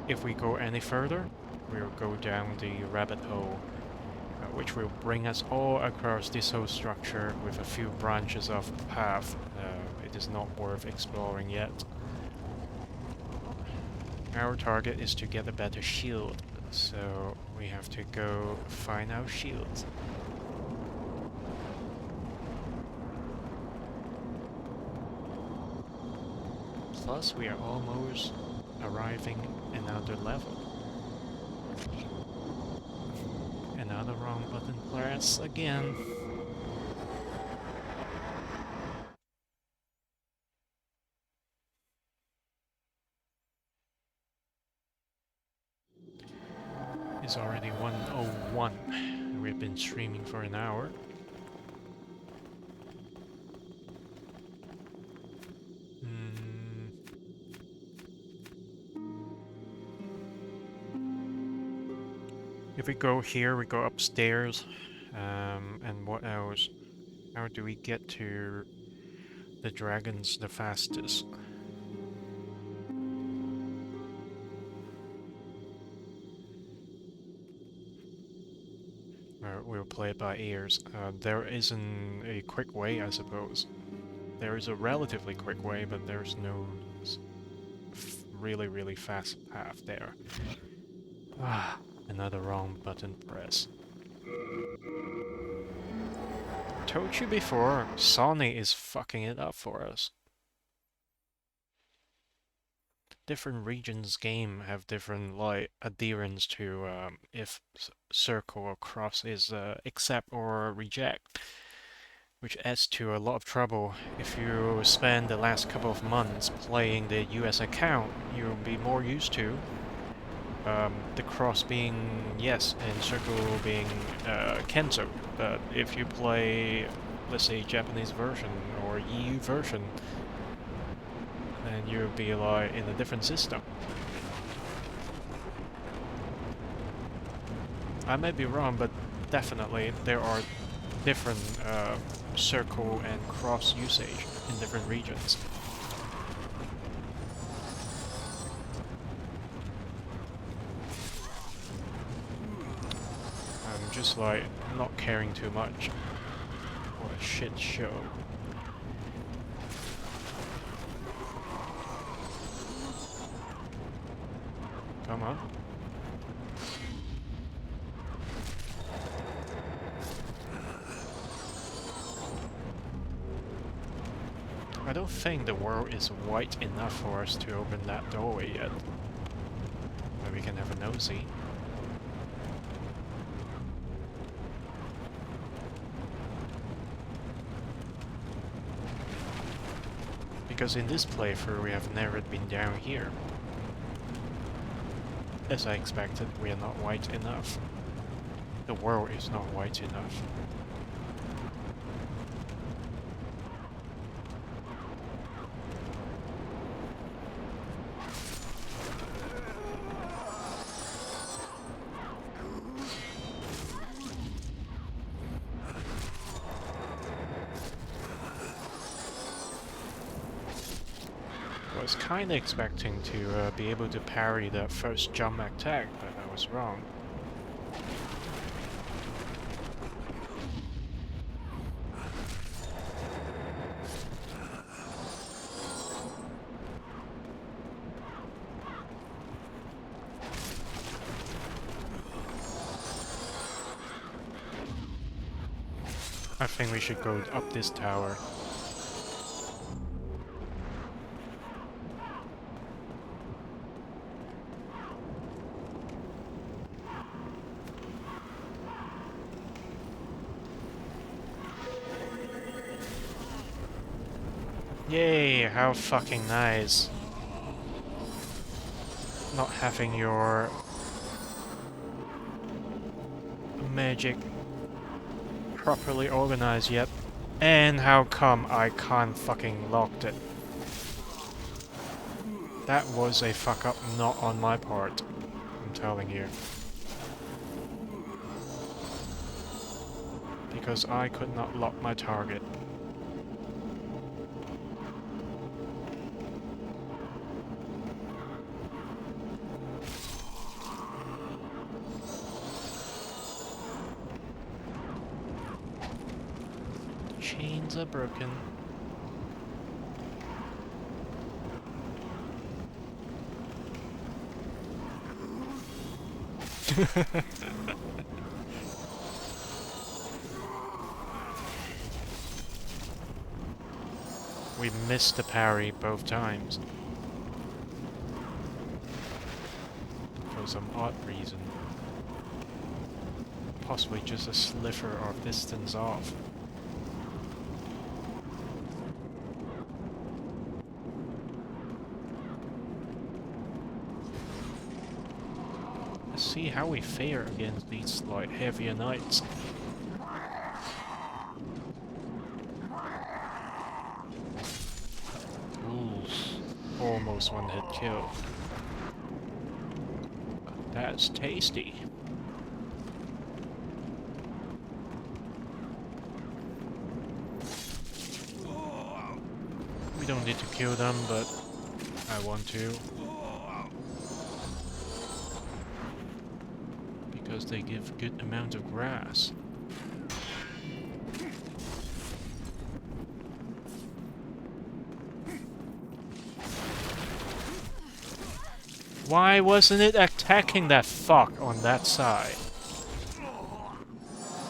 if we go any further, we'll go down the rabbit hole, which will bring us all across this whole structure with a few branches of path. It is not worth exploring yet. Our target is to get a better shield, so we have to go find our shields. Plus, we are almost arriving another level. Another wrong button press again. It's already 1:01. We've been streaming for an hour. If we go here, we go upstairs. And what else? How do we get to the dragons the fastest? We'll play it by ears. There isn't a quick way, I suppose. There is a relatively quick way, but there's no really fast path there. Ah, another wrong button press. Told you before, Sony is fucking it up for us. Different regions game have different like adherence to if circle or cross is accept or reject, which adds to a lot of trouble. If you spend the last couple of months playing the US account, you'll be more used to the cross being yes and circle being cancel. But if you play, let's say, Japanese version or EU version, then you'll be like in a different system. I may be wrong, but definitely there are different circle and cross usage in different regions. I'm just like not caring too much. What a shit show. Come on. I don't think the world is white enough for us to open that doorway yet. But we can have a nosy. Because in this playthrough we have never been down here. As I expected, we are not white enough. The world is not white enough. I was kinda expecting to be able to parry that first jump attack, but I was wrong. I think we should go up this tower. Yay, how fucking nice. Not having your magic properly organized yet. And how come I can't fucking lock it? That was a fuck up not on my part, I'm telling you. Because I could not lock my target. buttons are broken. We missed the parry both times. For some odd reason. Possibly just a sliver of distance off. Let's see how we fare against these like heavier knights. Ooh, almost one hit kill. That's tasty. We don't need to kill them, but I want to. Because they give good amount of grass. Why wasn't it attacking that fuck on that side?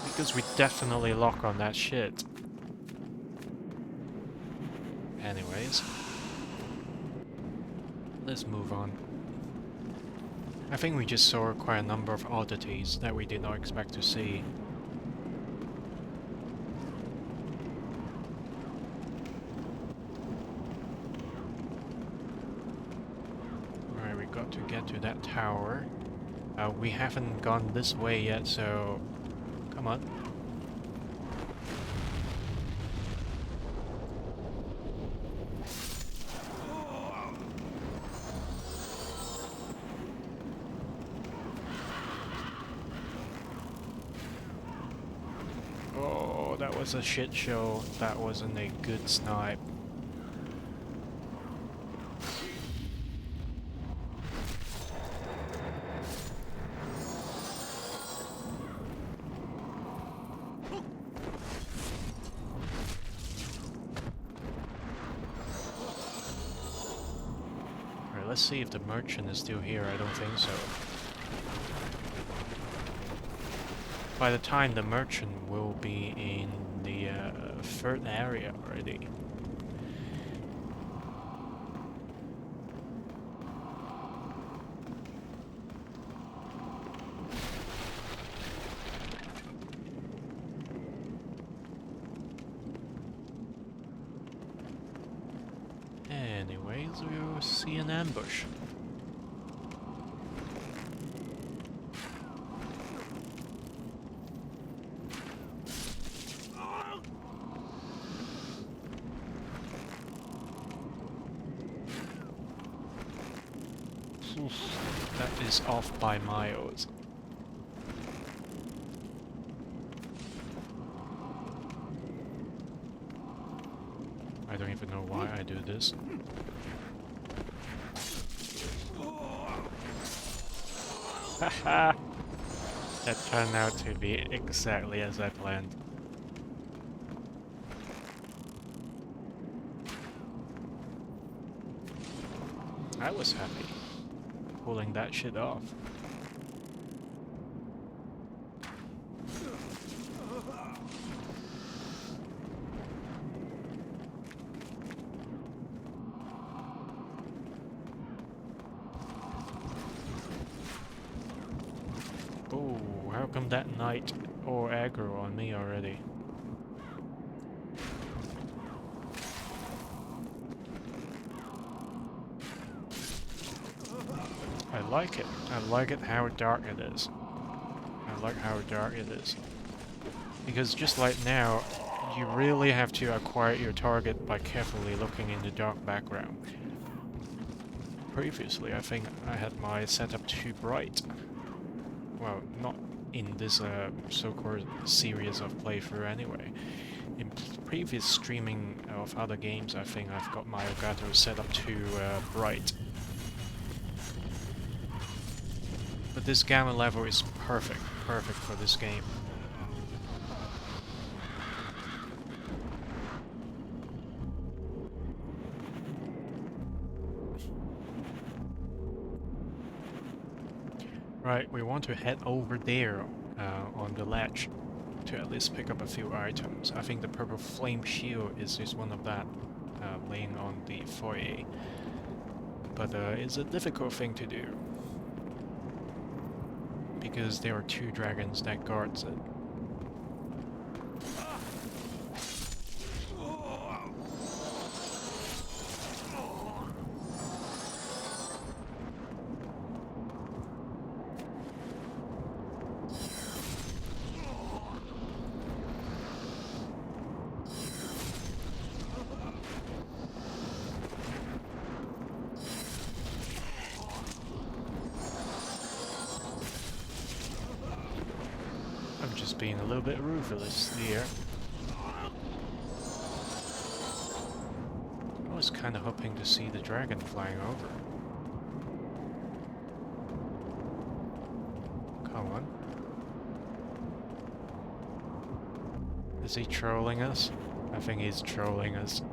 Because we definitely lock on that shit. Anyways. Let's move on. I think we just saw quite a number of oddities that we did not expect to see. Alright, we got to get to that tower. We haven't gone this way yet, so... Come on. Oh, that was a shit show. That wasn't a good snipe. Alright, let's see if the merchant is still here. I don't think so. By the time the merchant will be in the third area already. Anyways, we'll see an ambush. That is off by miles. I don't even know why I do this. Haha! That turned out to be exactly as I planned. I was happy pulling that shit off. Oh, how come that knight or aggro on me already? I like it. I like it how dark it is. I like how dark it is. Because just like now, you really have to acquire your target by carefully looking in the dark background. Previously, I think I had my setup too bright. Well, not in this so-called series of playthrough anyway. In previous streaming of other games, I think I've got my Elgato set up too bright. But this gamma level is perfect for this game. Right, we want to head over there on the ledge to at least pick up a few items. I think the purple flame shield is one of that laying on the foyer. But it's a difficult thing to do because there are two dragons that guards it. I'm just being a little bit ruthless here. I was kind of hoping to see the dragon flying over. Come on. Is he trolling us? I think he's trolling us.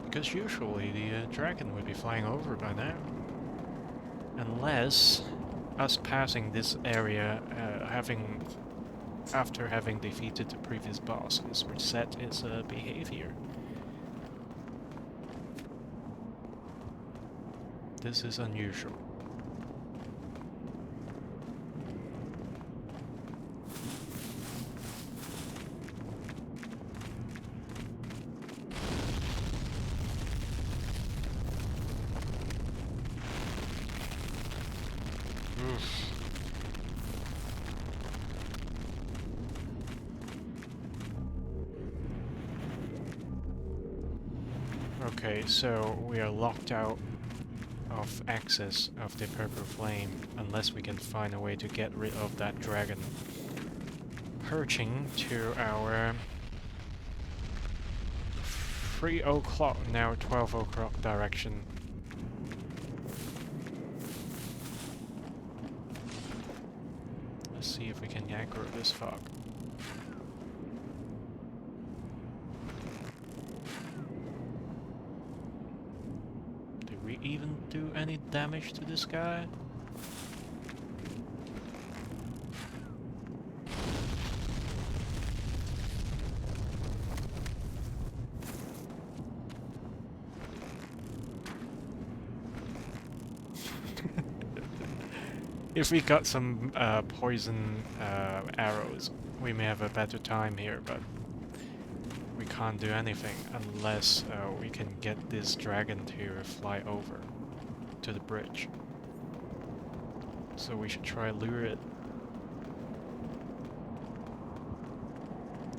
Because usually the dragon would be flying over by now. Unless us passing this area, after having defeated the previous boss, has reset its behavior. This is unusual. Okay, so we are locked out of access of the purple flame unless we can find a way to get rid of that dragon perching to our 3 o'clock, now 12 o'clock direction. Let's see if we can aggro this fog. Even do any damage to this guy? If we got some poison arrows, we may have a better time here, but we can't do anything unless we can get this dragon to fly over to the bridge. So we should try lure it.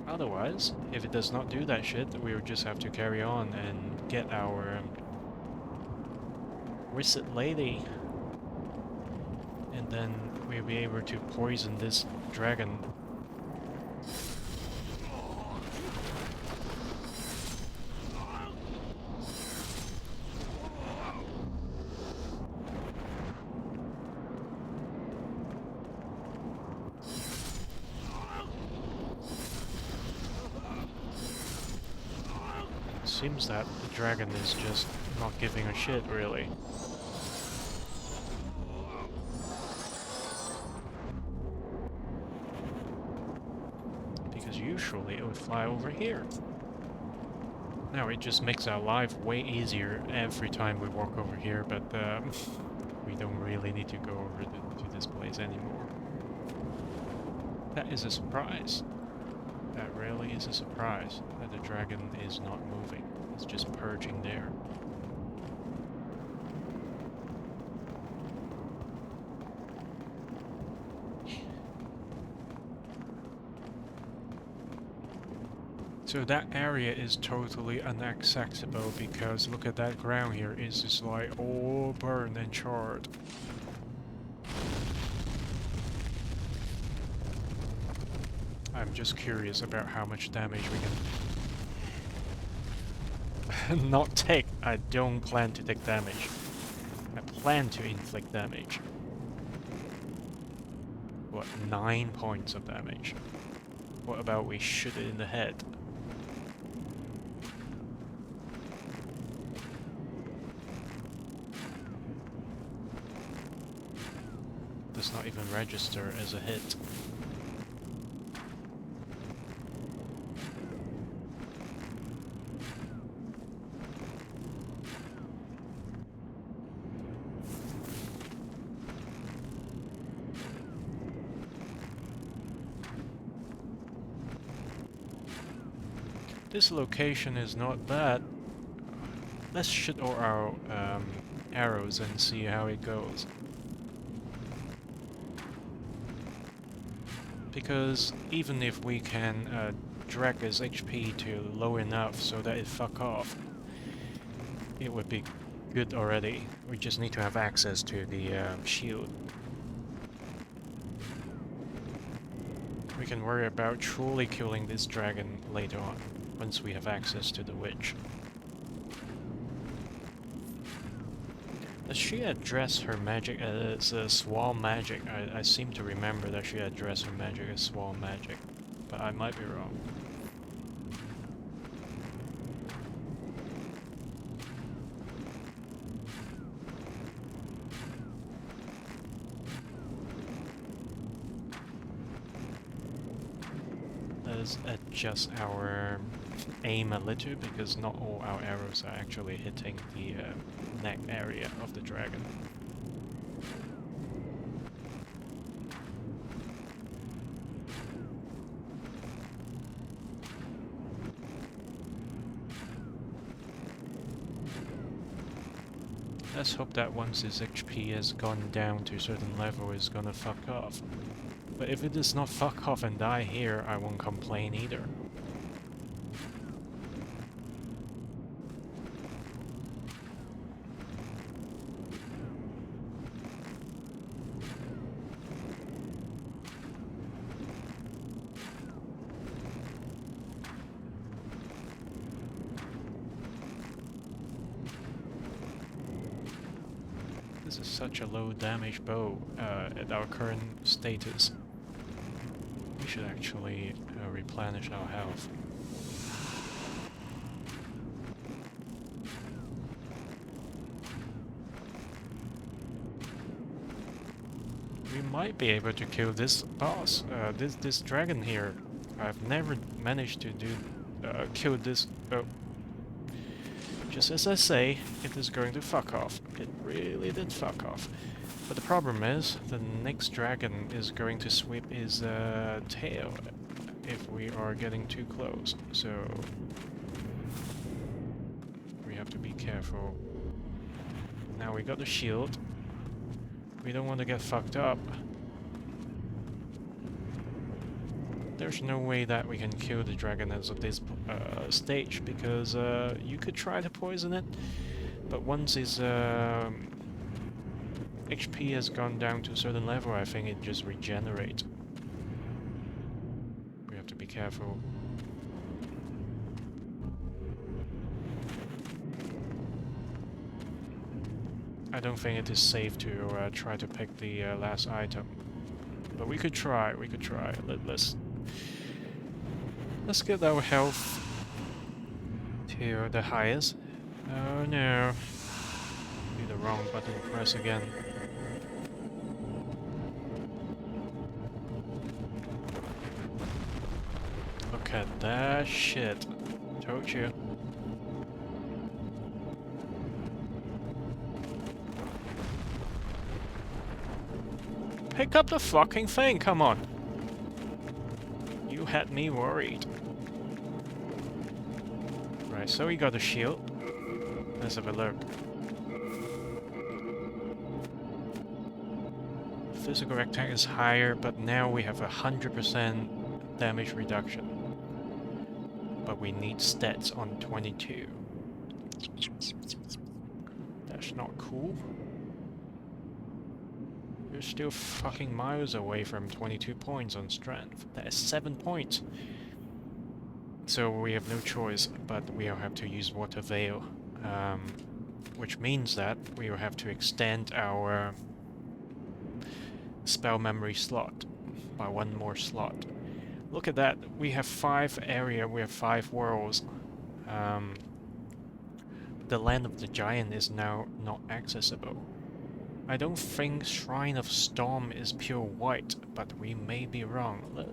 Otherwise, if it does not do that shit, we would just have to carry on and get our wizard lady. And then we'll be able to poison this dragon. Seems that the dragon is just not giving a shit, really. Because usually it would fly over here. Now it just makes our life way easier every time we walk over here, but we don't really need to go over to this place anymore. That is a surprise. That really is a surprise that the dragon is not moving. It's just perching there. So that area is totally inaccessible because look at that ground here. It's just like all burned and charred. I'm just curious about how much damage we can not take. I don't plan to take damage. I plan to inflict damage. What, 9 points of damage? What about we shoot it in the head? not even register as a hit. This location is not bad. Let's shoot all our arrows and see how it goes. Because even if we can drag his HP to low enough so that it fuck off, it would be good already. We just need to have access to the shield. We can worry about truly killing this dragon later on, once we have access to the witch. Does she address her magic as Swall magic? I seem to remember that she addressed her magic as Swall magic, but I might be wrong. Let's adjust our aim a little, because not all our arrows are actually hitting the neck area of the dragon. Let's hope that once his HP has gone down to a certain level, it's gonna fuck off. But if it does not fuck off and die here, I won't complain either. This is such a low damage bow at our current status. We should actually replenish our health. We might be able to kill this boss, this dragon here. I've never managed to kill this. Oh. Just as I say, it is going to fuck off. It really did fuck off. But the problem is, the next dragon is going to sweep his tail if we are getting too close. So we have to be careful. Now we got the shield. We don't want to get fucked up. There's no way that we can kill the dragon as of this stage, because you could try to poison it, but once his HP has gone down to a certain level, I think it just regenerates. We have to be careful. I don't think it is safe to try to pick the last item, but we could try. We could try. Let's get our health to the highest. Oh no. Be the wrong button to press again. Look at that shit. Told you. Pick up the fucking thing, come on. You had me worried. Right, so we got a shield. Let's have a look. Physical attack is higher, but now we have 100% damage reduction. But we need stats on 22. That's not cool. We're still fucking miles away from 22 points on strength. That is 7 points. So we have no choice, but we'll have to use Water Veil. Which means that we will have to extend our spell memory slot by one more slot. Look at that, we have 5 area, we have 5 worlds. The Land of the Giant is now not accessible. I don't think Shrine of Storm is pure white, but we may be wrong.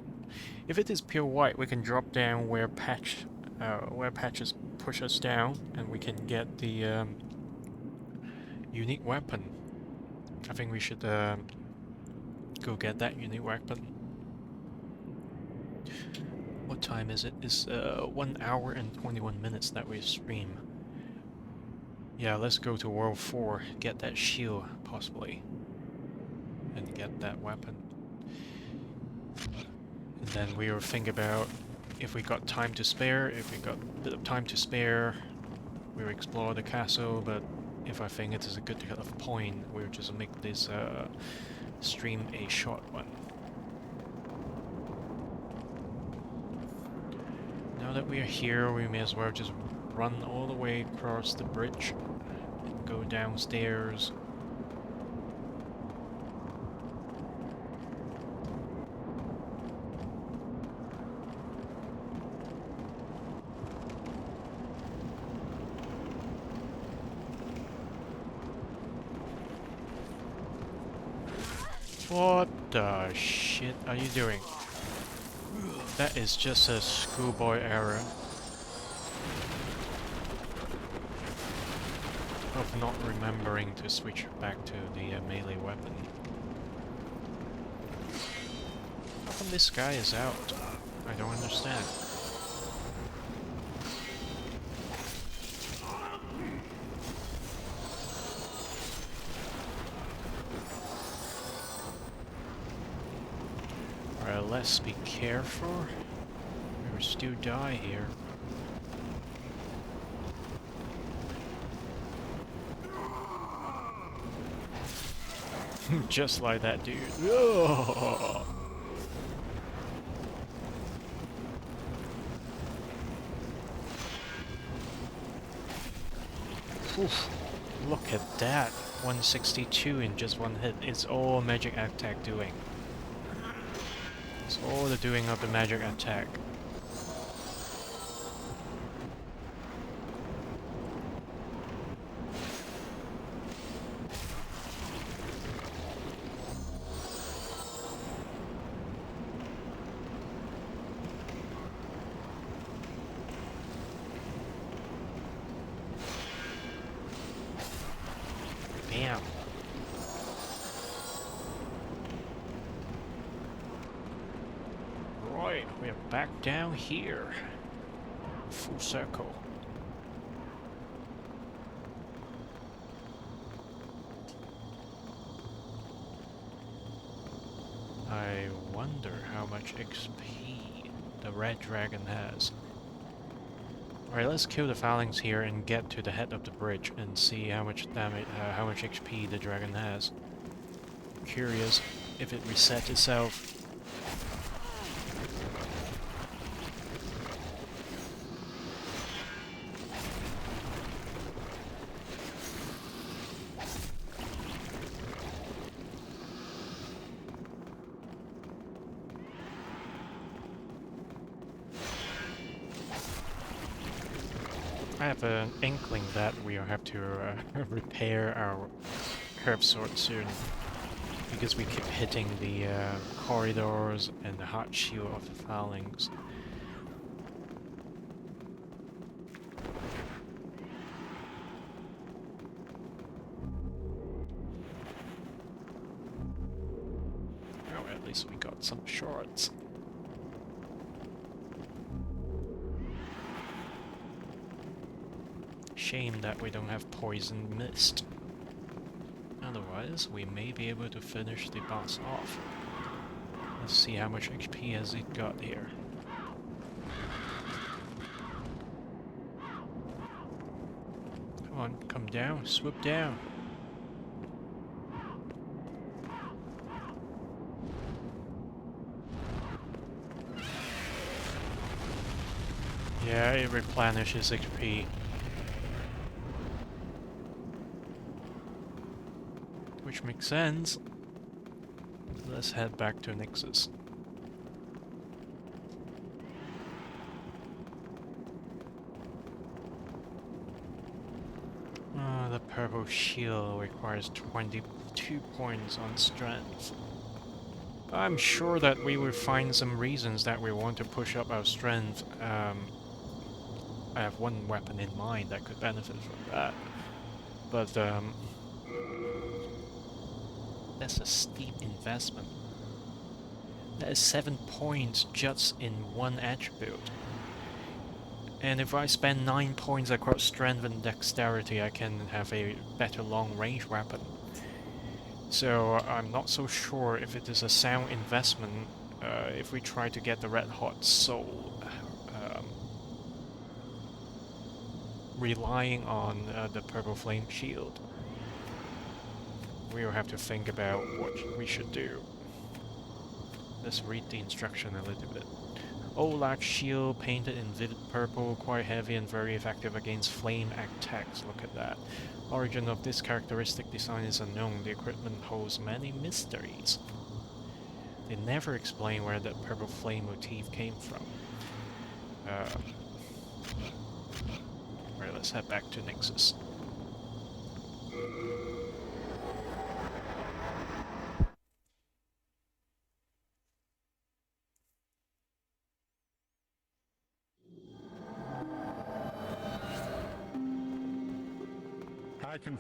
If it is pure white, we can drop down where patches push us down, and we can get the unique weapon. I think we should go get that unique weapon. What time is it? It's 1 hour and 21 minutes that we stream. Yeah, let's go to World 4, get that shield, possibly. And get that weapon. And then we will think about if we got time to spare. If we got a bit of time to spare, we'll explore the castle, but if I think it is a good cut-off point, we'll just make this stream a short one. Now that we are here, we may as well just run all the way across the bridge and go downstairs. What the shit are you doing? That is just a schoolboy error of not remembering to switch back to the melee weapon. How come this guy is out? I don't understand. Alright, let's be careful. We will still die here. Just like that dude. Oh! Oof. Look at that. 162 in just one hit. It's all magic attack doing. It's all the doing of the magic attack. Bam. Right, we're back down here. Full circle. I wonder how much XP the red dragon has. Alright, let's kill the phalanx here and get to the head of the bridge and see how much damage, how much XP the dragon has. Curious if it resets itself. I have an inkling that we'll have to repair our curved sword soon, because we keep hitting the corridors and the heart shield of the phalanx. Oh, at least we got some shards. Shame that we don't have poison mist. Otherwise, we may be able to finish the boss off. Let's see how much HP has it got here. Come on, come down, swoop down. Yeah, it replenishes HP. Which makes sense. Let's head back to Nixus. The purple shield requires 22 points on strength. I'm sure that we will find some reasons that we want to push up our strength. I have one weapon in mind that could benefit from that. But that's a steep investment. That is 7 points just in one attribute. And if I spend 9 points across strength and dexterity, I can have a better long-range weapon. So I'm not so sure if it is a sound investment if we try to get the Red Hot Soul, relying on the Purple Flame Shield. We'll have to think about what we should do. Let's read the instruction a little bit. Olak shield painted in vivid purple, quite heavy and very effective against flame attacks. Look at that. Origin of this characteristic design is unknown. The equipment holds many mysteries. They never explain where that purple flame motif came from. Alright, let's head back to Nexus. I can.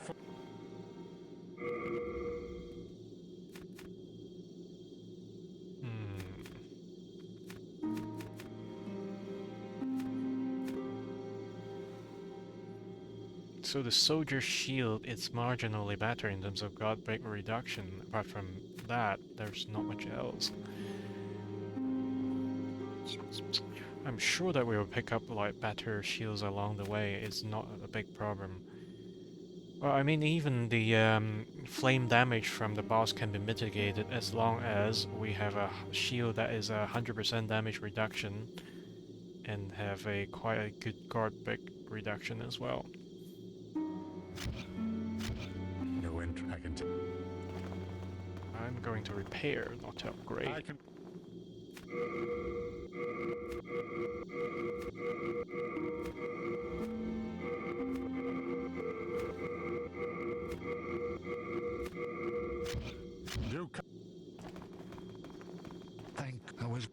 So the Soldier Shield is marginally better in terms of guard break reduction. Apart from that, there's not much else. I'm sure that we will pick up like better shields along the way. It's not a big problem. Well, I mean, even the flame damage from the boss can be mitigated as long as we have a shield that is 100% damage reduction and have a quite a good guard break reduction as well. No I can. I'm going to repair, not to upgrade. I can. You. Thank. I was.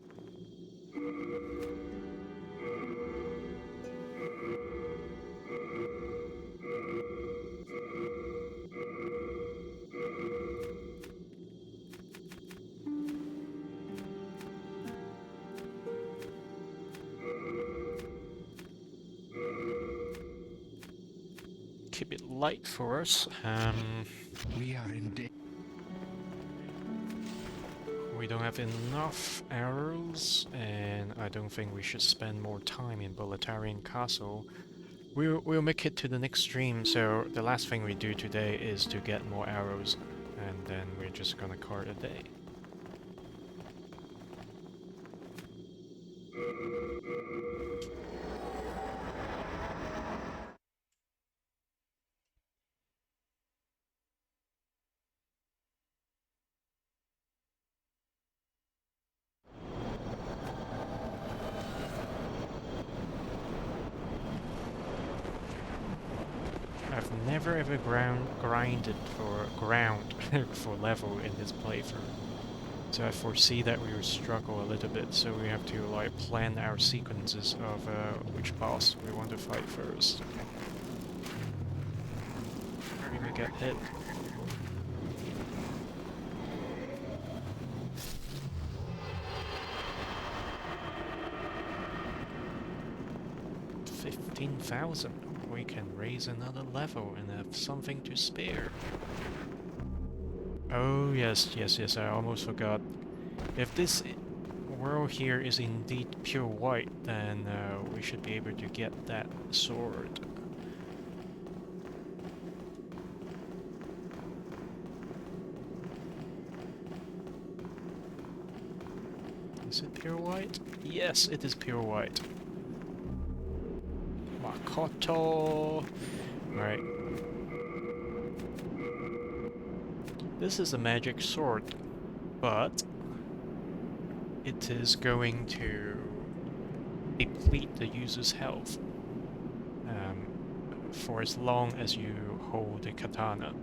Keep it light for us. We are in danger. We don't have enough arrows, and I don't think we should spend more time in Boletarian Castle. We'll make it to the next stream, so the last thing we do today is to get more arrows, and then we're just gonna call it a day. I've never ever grinded for ground for level in this playthrough, so I foresee that we will struggle a little bit. So we have to like plan our sequences of which boss we want to fight first. Where do we get hit? $15,000. We can raise another level and have something to spare. Oh yes, I almost forgot. If this world here is indeed pure white, then we should be able to get that sword. Is it pure white? Yes, it is pure white. Makoto! Right. This is a magic sword, but it is going to deplete the user's health. for as long as you hold the katana.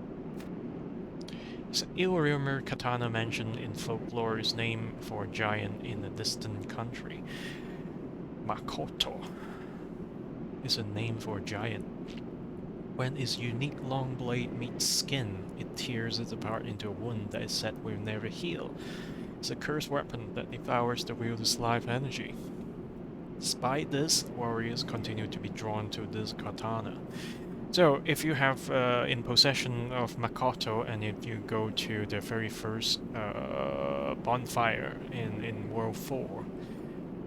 So ill-rumored katana mentioned in folklore is named for a giant in a distant country. Makoto is a name for a giant. When its unique long blade meets skin, it tears it apart into a wound that is said will never heal. It's a cursed weapon that devours the wielder's life energy. Despite this, warriors continue to be drawn to this katana. So, if you have in possession of Makoto, and if you go to the very first bonfire in World 4,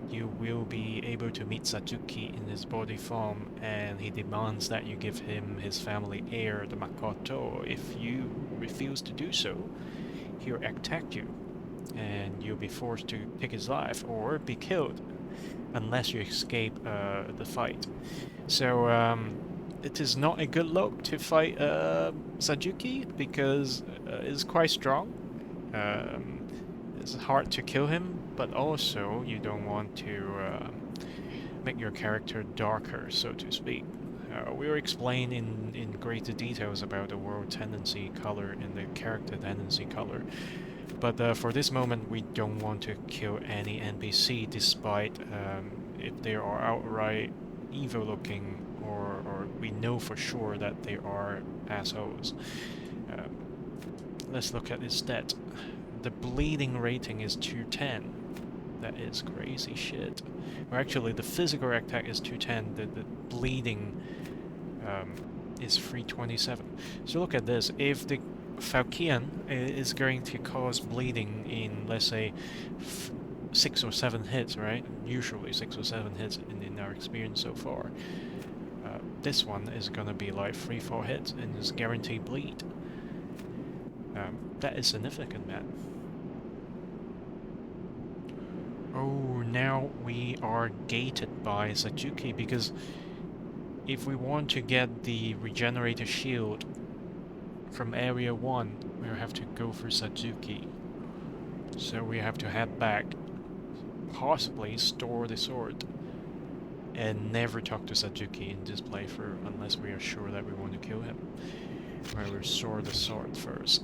you will be able to meet Satsuki in his body form, and he demands that you give him his family heir, the Makoto. If you refuse to do so, he'll attack you, and you'll be forced to take his life or be killed, unless you escape the fight. So, it is not a good look to fight Satsuki, because it's quite strong. It's hard to kill him, but also you don't want to make your character darker, so to speak. We'll explain in greater details about the world tendency color and the character tendency color. But for this moment, we don't want to kill any NPC, despite if they are outright evil-looking, or we know for sure that they are assholes. Let's look at his stat. The bleeding rating is 210. That is crazy shit. Or actually, the physical attack is 210. The bleeding is 327. So look at this. If the Falkian is going to cause bleeding in, let's say, 6 or 7 hits, right? Usually 6 or 7 hits in our experience so far. This one is gonna be like 3-4 hits and is guaranteed bleed. That is significant, man. Oh, now we are gated by Satsuki, because if we want to get the regenerator shield from area 1, we'll have to go through Satsuki. So we have to head back, possibly store the sword, and never talk to Satsuki in this playthrough unless we are sure that we want to kill him. We'll restore the sword first.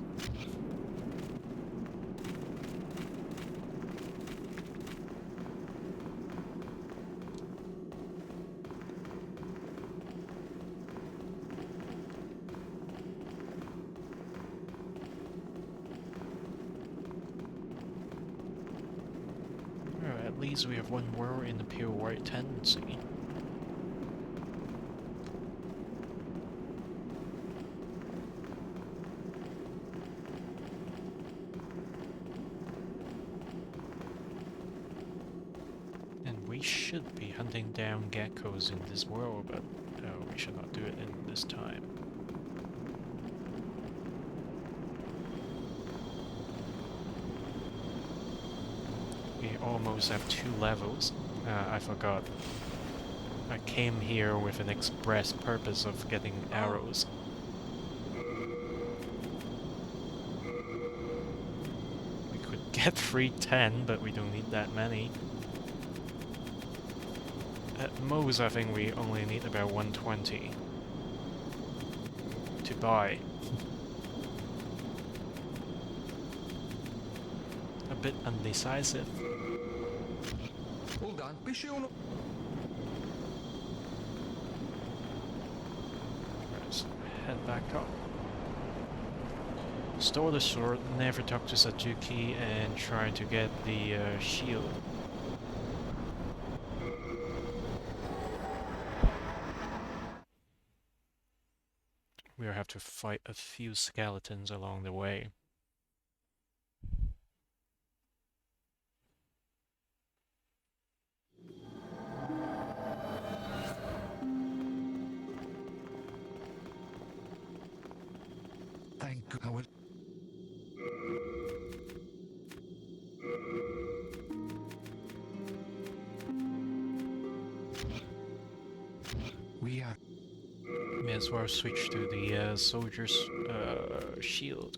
At least we have one more in the pure white tendency. And we should be hunting down geckos in this world, but we should not do it in this time. We almost have 2 levels. I forgot. I came here with an express purpose of getting arrows. We could get 310, but we don't need that many. At most, I think we only need about 120 to buy. A bit undecisive. All done. Pisciuno. Let's head back up. Store the sword, never talk to Satsuki, and try to get the shield. We'll have to fight a few skeletons along the way. Thank God. I will. We are. May as well switch to the soldier's shield.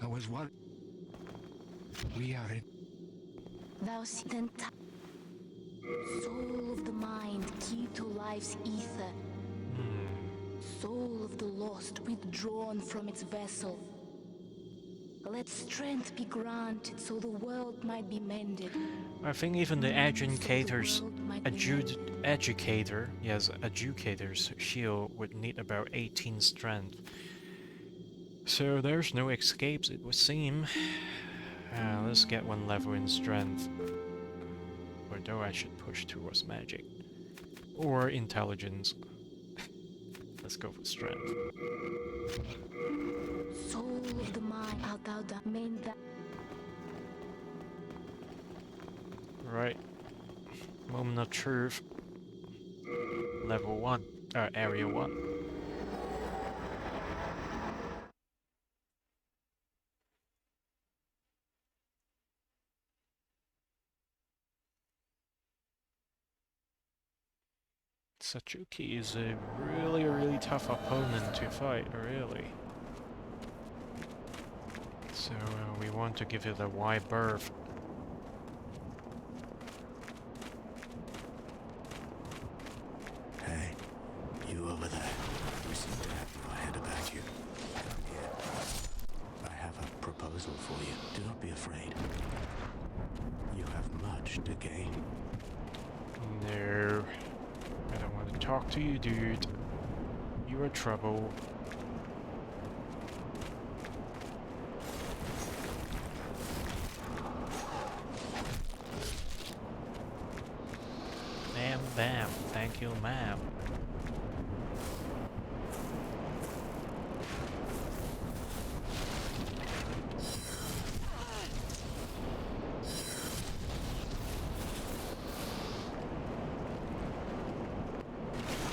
I was what? We are in. Thou then soul of the mind, key to life's ether. Soul of the lost, withdrawn from its vessel. Let strength be granted so the world might be mended. I think even the educator's So the world might be mended. educator's shield would need about 18 strength. So there's no escapes, it would seem. Let's get one level in strength. Although I should push towards magic. Or intelligence. Let's go for strength. Soul of the mind, art thou the main that Right. Moment of truth. Level 1. Area 1. Satsuki is a really tough opponent to fight, really. So we want to give it a wide berth. Hey, you over there. You seem to have your head about you. Come here. I have a proposal for you. Do not be afraid. You have much to gain. No. I don't want to talk to you, dude. You are trouble. Bam, bam. Thank you, ma'am.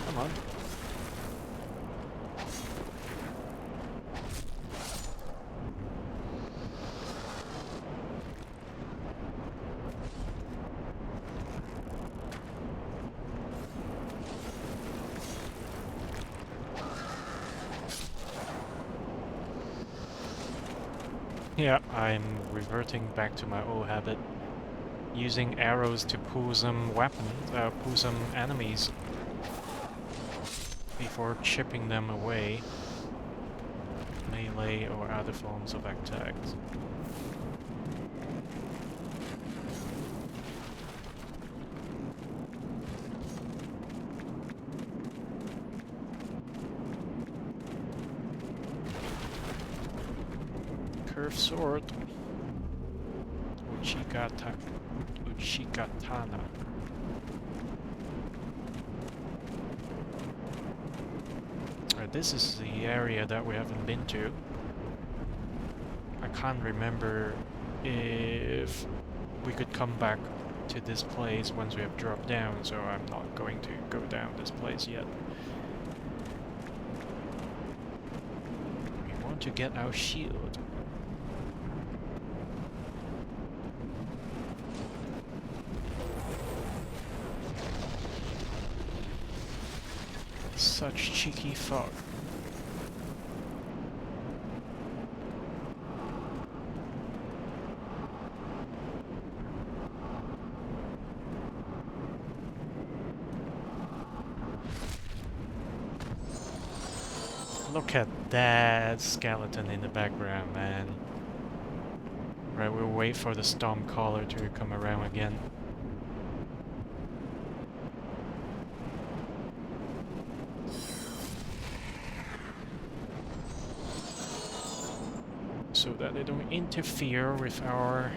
Come on. Yeah, I'm reverting back to my old habit. Using arrows to pull some weapons, pull some enemies before chipping them away. Melee or other forms of attacks. Curved sword. Uchigatana. This is the area that we haven't been to. I can't remember if we could come back to this place once we have dropped down, so I'm not going to go down this place yet. We want to get our shield. Such cheeky fuck. Look at that skeleton in the background, man. Right, we'll wait for the Stormcaller to come around again. So that they don't interfere with our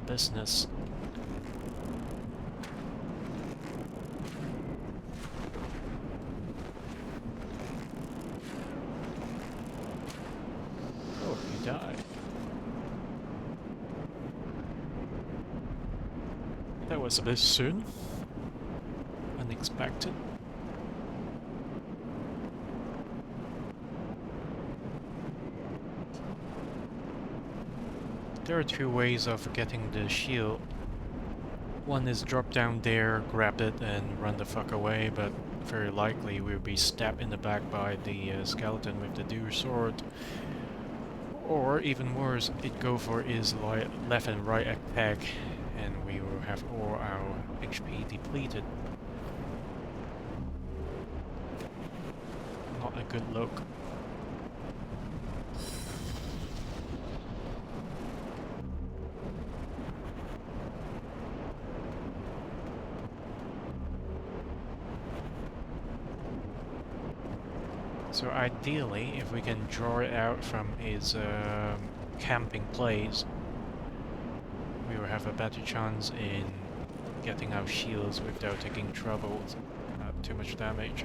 business. Oh, he died. That was a bit soon. Unexpected. There are two ways of getting the shield. One is drop down there, grab it, and run the fuck away, but very likely we'll be stabbed in the back by the skeleton with the dual sword. Or even worse, it go for his left and right attack, and we will have all our HP depleted. Not a good look. So ideally, if we can draw it out from his camping place, we will have a better chance in getting our shields without taking trouble, too much damage.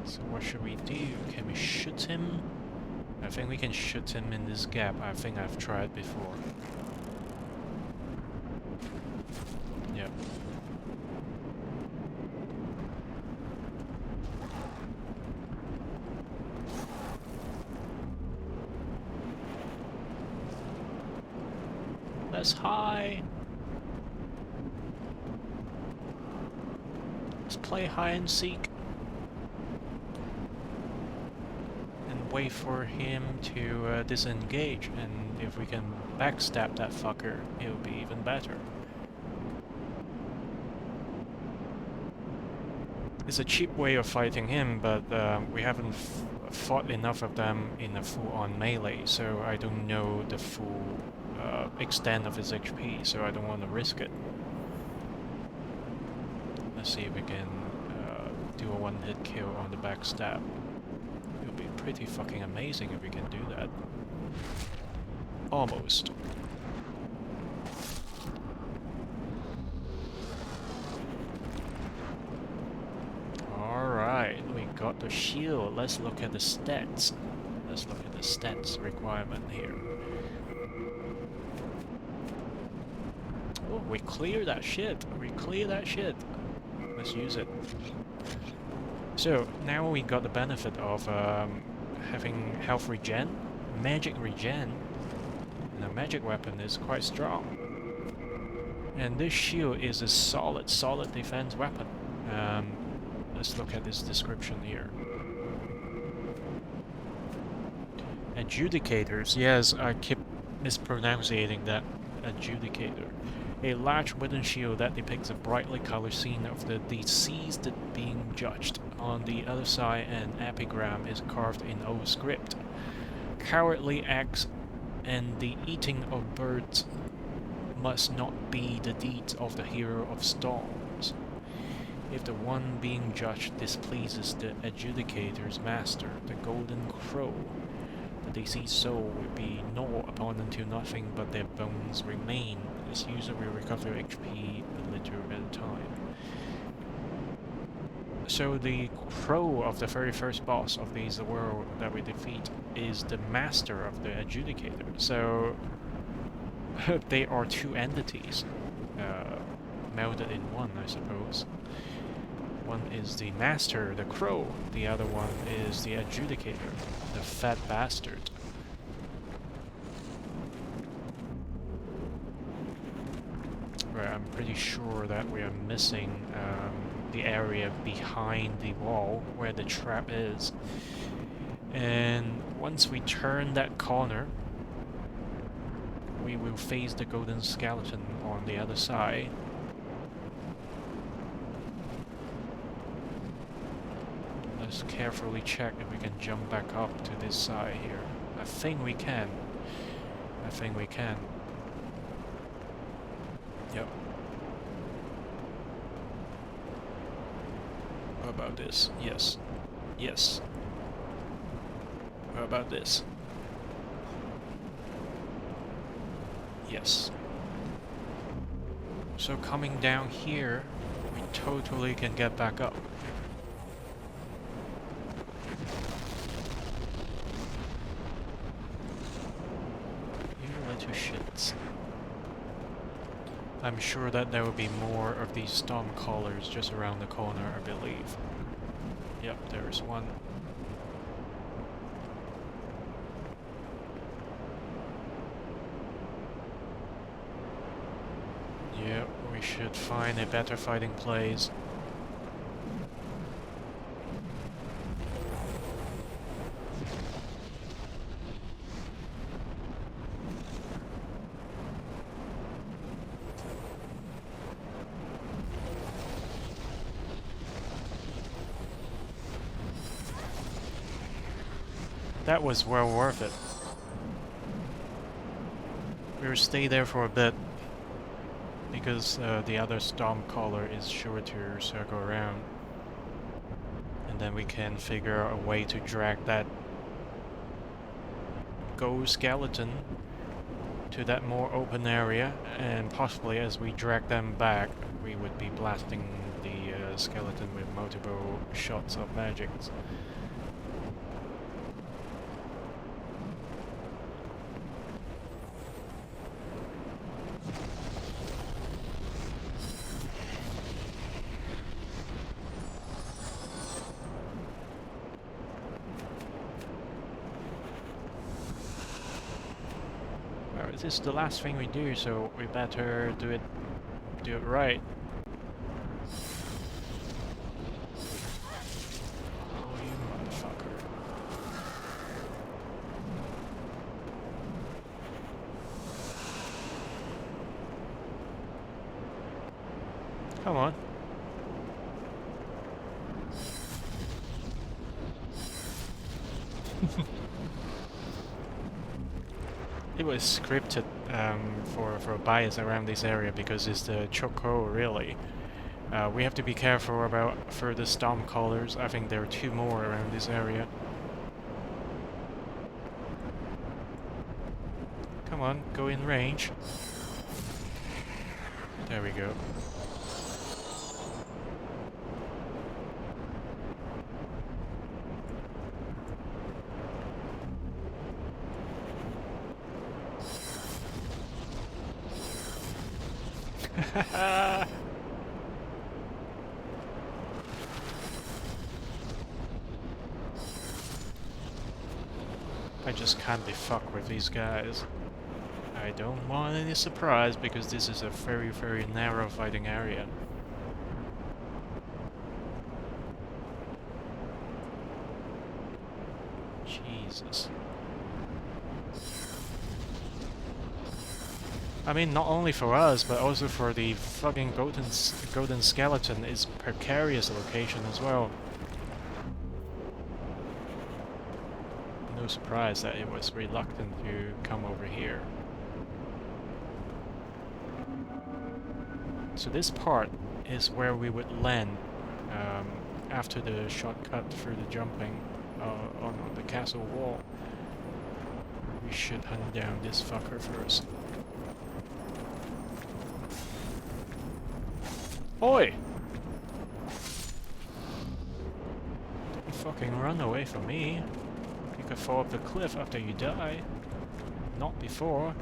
So what should we do? Can we shoot him? I think we can shoot him in this gap. I think I've tried before. Yep. Let's hide! Let's play hide and seek. Wait for him to disengage, and if we can backstab that fucker, it'll be even better. It's a cheap way of fighting him, but we haven't fought enough of them in a full-on melee, so I don't know the full extent of his HP, so I don't want to risk it. Let's see if we can do a one-hit kill on the backstab. Pretty fucking amazing if we can do that. Almost. Alright, we got the shield. Let's look at the stats. Let's look at the stats requirement here. Oh, we clear that shit. We clear that shit. Let's use it. So, now we got the benefit of having health regen, magic regen, and a magic weapon is quite strong. And this shield is a solid defense weapon. Let's look at this description here. Adjudicators, yes, I keep mispronouncing that. Adjudicator. A large wooden shield that depicts a brightly colored scene of the deceased being judged. On the other side, an epigram is carved in old script. Cowardly acts and the eating of birds must not be the deeds of the hero of storms. If the one being judged displeases the adjudicator's master, the golden crow, the deceased soul will be gnawed upon until nothing but their bones remain. This user will recover HP a little at a time. So the crow of the very first boss of this world that we defeat is the master of the adjudicator. So they are two entities melded in one, I suppose. One is the master, the crow. The other one is the adjudicator, the fat bastard. Right, I'm pretty sure that we are missing the area behind the wall where the trap is. And once we turn that corner, we will face the golden skeleton on the other side. Let's carefully check if we can jump back up to this side here. I think we can. I think we can. Yep. What about this? Yes. Yes. What about this? Yes. So coming down here, we totally can get back up. You little shits. I'm sure that there will be more of these storm callers just around the corner, I believe. Yep, there's one. Yeah, we should find a better fighting place. That was well worth it. We'll stay there for a bit because the other Stormcaller is sure to circle around, and then we can figure out a way to drag that ghost skeleton to that more open area, and possibly as we drag them back we would be blasting the skeleton with multiple shots of magics. This is the last thing we do, so we better do it right. Oh, you motherfucker. Come on. It was scripted for a bias around this area because it's the Choco, really. We have to be careful about further Stormcallers. I think there are 2 more around this area. Come on, go in range. There we go. I just can't be fucked with these guys. I don't want any surprise because this is a very, very narrow fighting area. Jesus. I mean, not only for us, but also for the fucking golden skeleton. It's precarious location as well. No surprise that it was reluctant to come over here. So this part is where we would land after the shortcut through the jumping on the castle wall. We should hunt down this fucker first. Oi! Don't fucking run away from me. You could fall off the cliff after you die. Not before.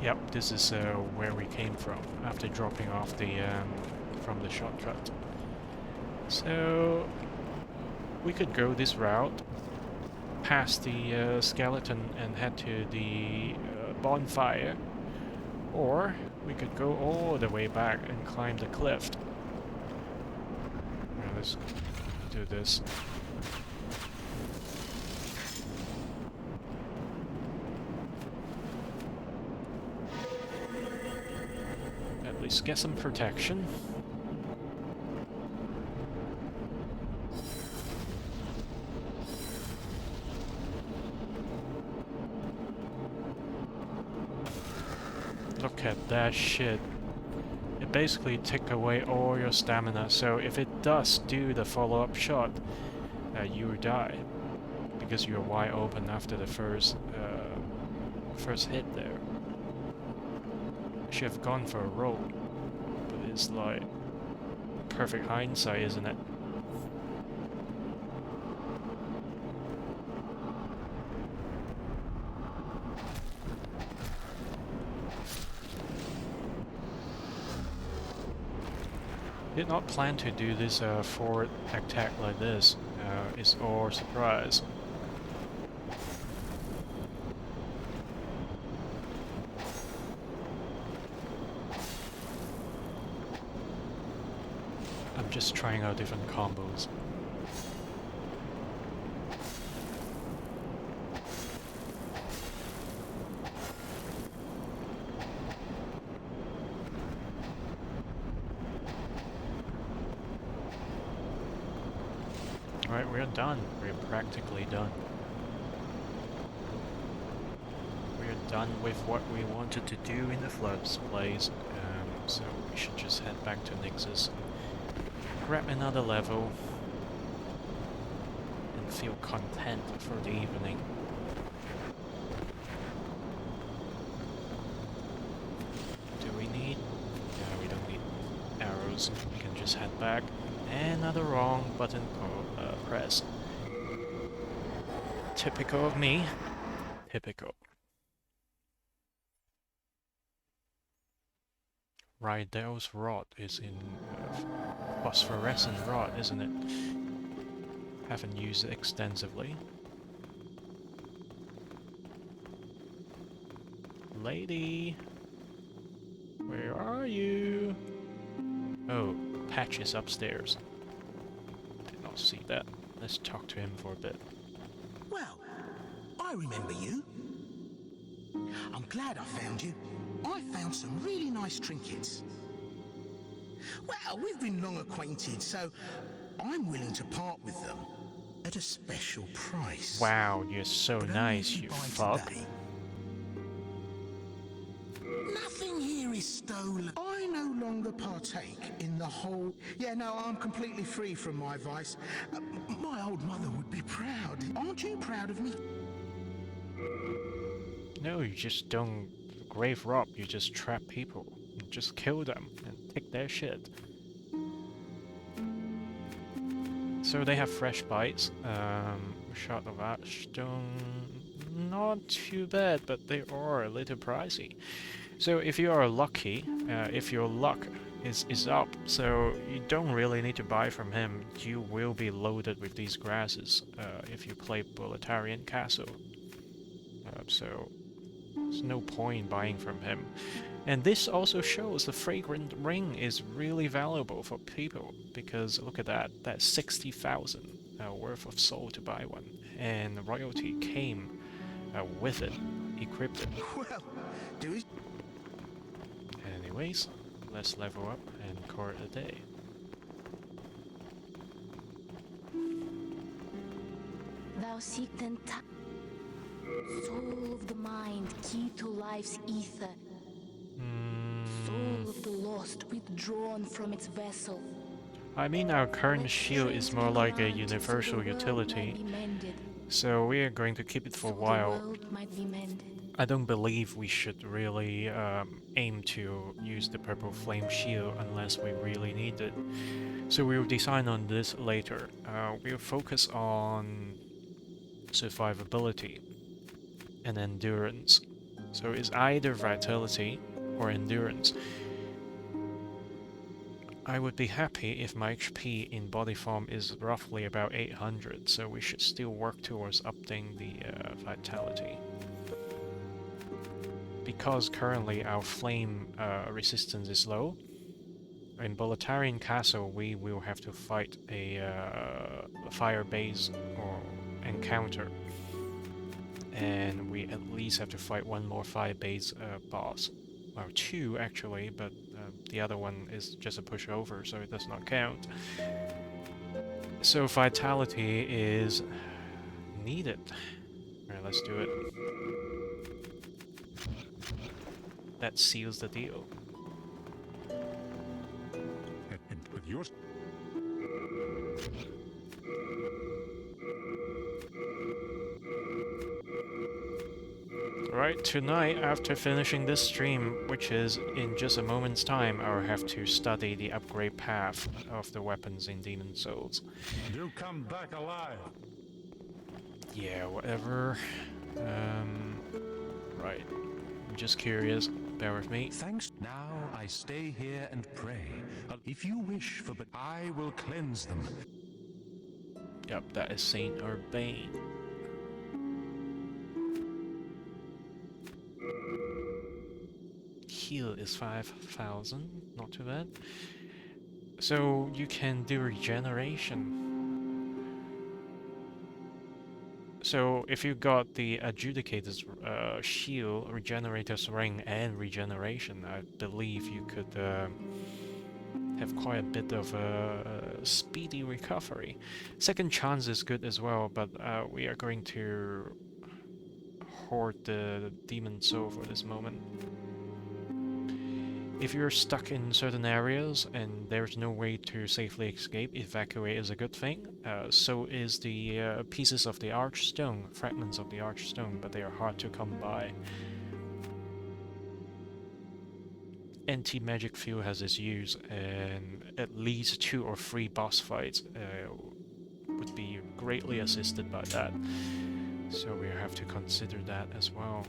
Yep, this is where we came from after dropping off the from the shortcut. So we could go this route, past the skeleton and head to the bonfire, or we could go all the way back and climb the cliff. Now let's do this. At least get some protection. Look at that shit. It basically takes away all your stamina, so if it does do the follow-up shot, you die. Because you're wide open after the first hit there. Should have gone for a roll, but it's like perfect hindsight, isn't it? Did not plan to do this forward attack like this. It's all surprise. Just trying out different combos. Alright, we're done. We're practically done. We're done with what we wanted to do in the Floods place. So we should just head back to Nix's, grab another level, and feel content for the evening. Do we need? No, we don't need arrows. We can just head back. Another wrong button press. Typical of me. Typical. Rydell's rod is in phosphorescent rod, isn't it? Haven't used it extensively. Lady, where are you? Oh, Patch is upstairs. Did not see that. Let's talk to him for a bit. Well, I remember you. I'm glad I found you. I found some really nice trinkets. Well, we've been long acquainted, so I'm willing to part with them at a special price. Wow, you're so But only nice, if you buy fuck. today. Nothing here is stolen. I no longer partake in the whole... Yeah, no, I'm completely free from my vice. My old mother would be proud. Aren't you proud of me? No, you just don't grave rob, you just trap people. You just kill them and take their shit. So they have fresh bites. Shot of Ashstone, not too bad, but they are a little pricey. So if you are lucky, if your luck is up, so you don't really need to buy from him, you will be loaded with these grasses if you play Boletarian Castle. So there's no point buying from him. And this also shows the Fragrant Ring is really valuable for people, because look at that, that's 60,000 worth of soul to buy one, and royalty came with it, equipped it. Well, do it. Anyways, let's level up and call it a day. Thou seek the soul of the mind, key to life's ether. Soul of the lost, withdrawn from its vessel. I mean, our current Let shield is chains more be like a granted so the universal world might utility, be mended, so we are going to keep it for a so the while. world might be mended. I don't believe we should really aim to use the purple flame shield unless we really need it. So we'll decide on this later. We'll focus on survivability and endurance. So it's either vitality or endurance. I would be happy if my HP in body form is roughly about 800, so we should still work towards upping the vitality. Because currently our flame resistance is low, in Boletarian Castle we will have to fight a fire base or encounter. And we at least have to fight one more fire base boss. Well, two actually, but the other one is just a pushover, so it does not count. So vitality is needed. Alright, let's do it. That seals the deal. And with yours. Right, tonight, after finishing this stream, which is in just a moment's time, I'll have to study the upgrade path of the weapons in Demon Souls. You come back alive. Yeah, whatever. Right. I'm just curious. Bear with me. Thanks. Now I stay here and pray. If you wish for, but I will cleanse them. Yep, that is Saint Urbane. Heal is 5,000, not too bad. So you can do regeneration. So if you got the Adjudicator's shield, Regenerator's ring, and regeneration, I believe you could have quite a bit of a speedy recovery. Second chance is good as well, but we are going to hoard the Demon Soul for this moment. If you're stuck in certain areas and there's no way to safely escape, evacuate is a good thing. So is the pieces of the Archstone, fragments of the Archstone, but they are hard to come by. Anti-magic field has its use, and at least 2 or 3 boss fights would be greatly assisted by that. So we have to consider that as well.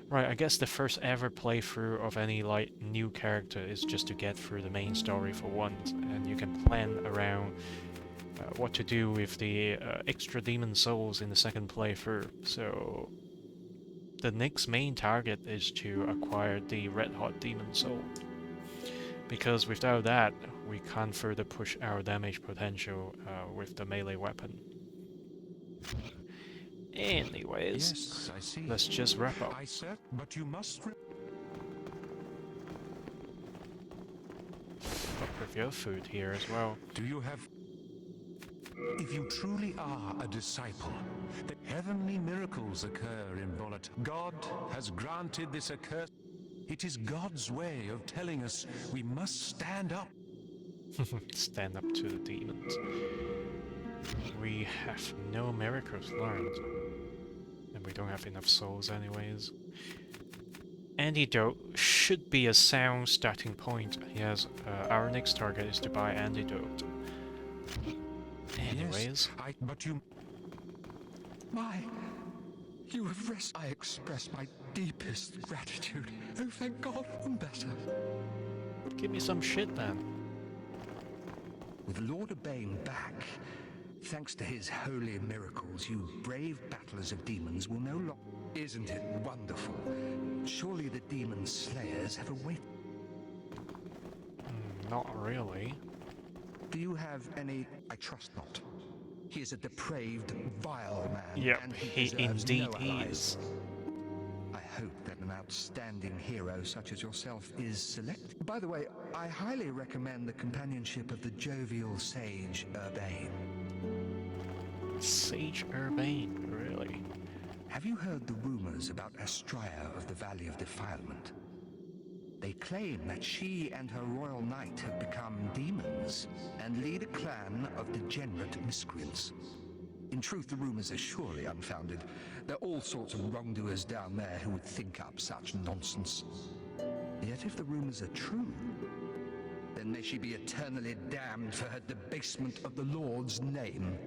Right, I guess the first ever playthrough of any like new character is just to get through the main story for once, and you can plan around what to do with the extra demon souls in the second playthrough. So the next main target is to acquire the Red Hot Demon Soul, because without that we can't further push our damage potential with the melee weapon. Anyways, Yes, I see. let's just wrap up. I said, but you must. Fuck with your food here as well. Do you have? If you truly are a disciple, the heavenly miracles occur in Volat. God has granted this a curse. It is God's way of telling us we must stand up. Stand up to the demons. We have no miracles learned. And we don't have enough souls anyways. Antidote should be a sound starting point. Yes, our next target is to buy Antidote. Anyways. Yes, but you. You have rest. I express my deepest gratitude. Oh, thank God, I'm better. Give me some shit then. With Lord Urbane back, thanks to his holy miracles, you brave battlers of demons will no longer... Isn't it wonderful? Surely the demon slayers have awaited... Not really. Do you have any... I trust not. He is a depraved, vile man. Yep, and he deserves indeed no he allies. is. I hope that an outstanding hero such as yourself is selected. By the way, I highly recommend the companionship of the jovial sage Urbane. Sage Urbane, really? Have you heard the rumors about Astraea of the Valley of Defilement? They claim that she and her royal knight have become demons and lead a clan of degenerate miscreants. In truth, the rumors are surely unfounded. There are all sorts of wrongdoers down there who would think up such nonsense. Yet if the rumors are true, then may she be eternally damned for her debasement of the Lord's name.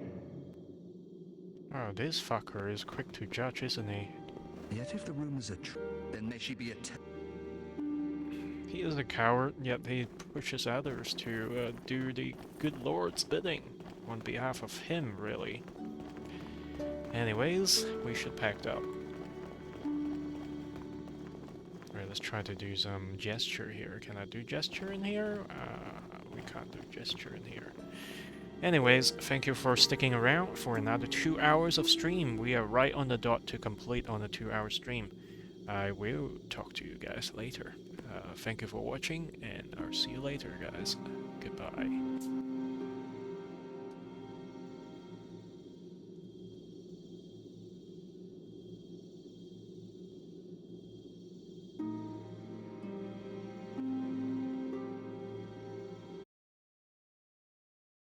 Oh, this fucker is quick to judge, isn't he? Yet if the rumors are true, then may she be He is a coward, yet he pushes others to do the good Lord's bidding on behalf of him, really. Anyways, we should pack up. Alright, let's try to do some gesture here. Can I do gesture in here? We can't do gesture in here. Anyways, thank you for sticking around for another 2 hours of stream. We are right on the dot to complete on a 2-hour stream. I will talk to you guys later. Thank you for watching, and I'll see you later, guys. Goodbye.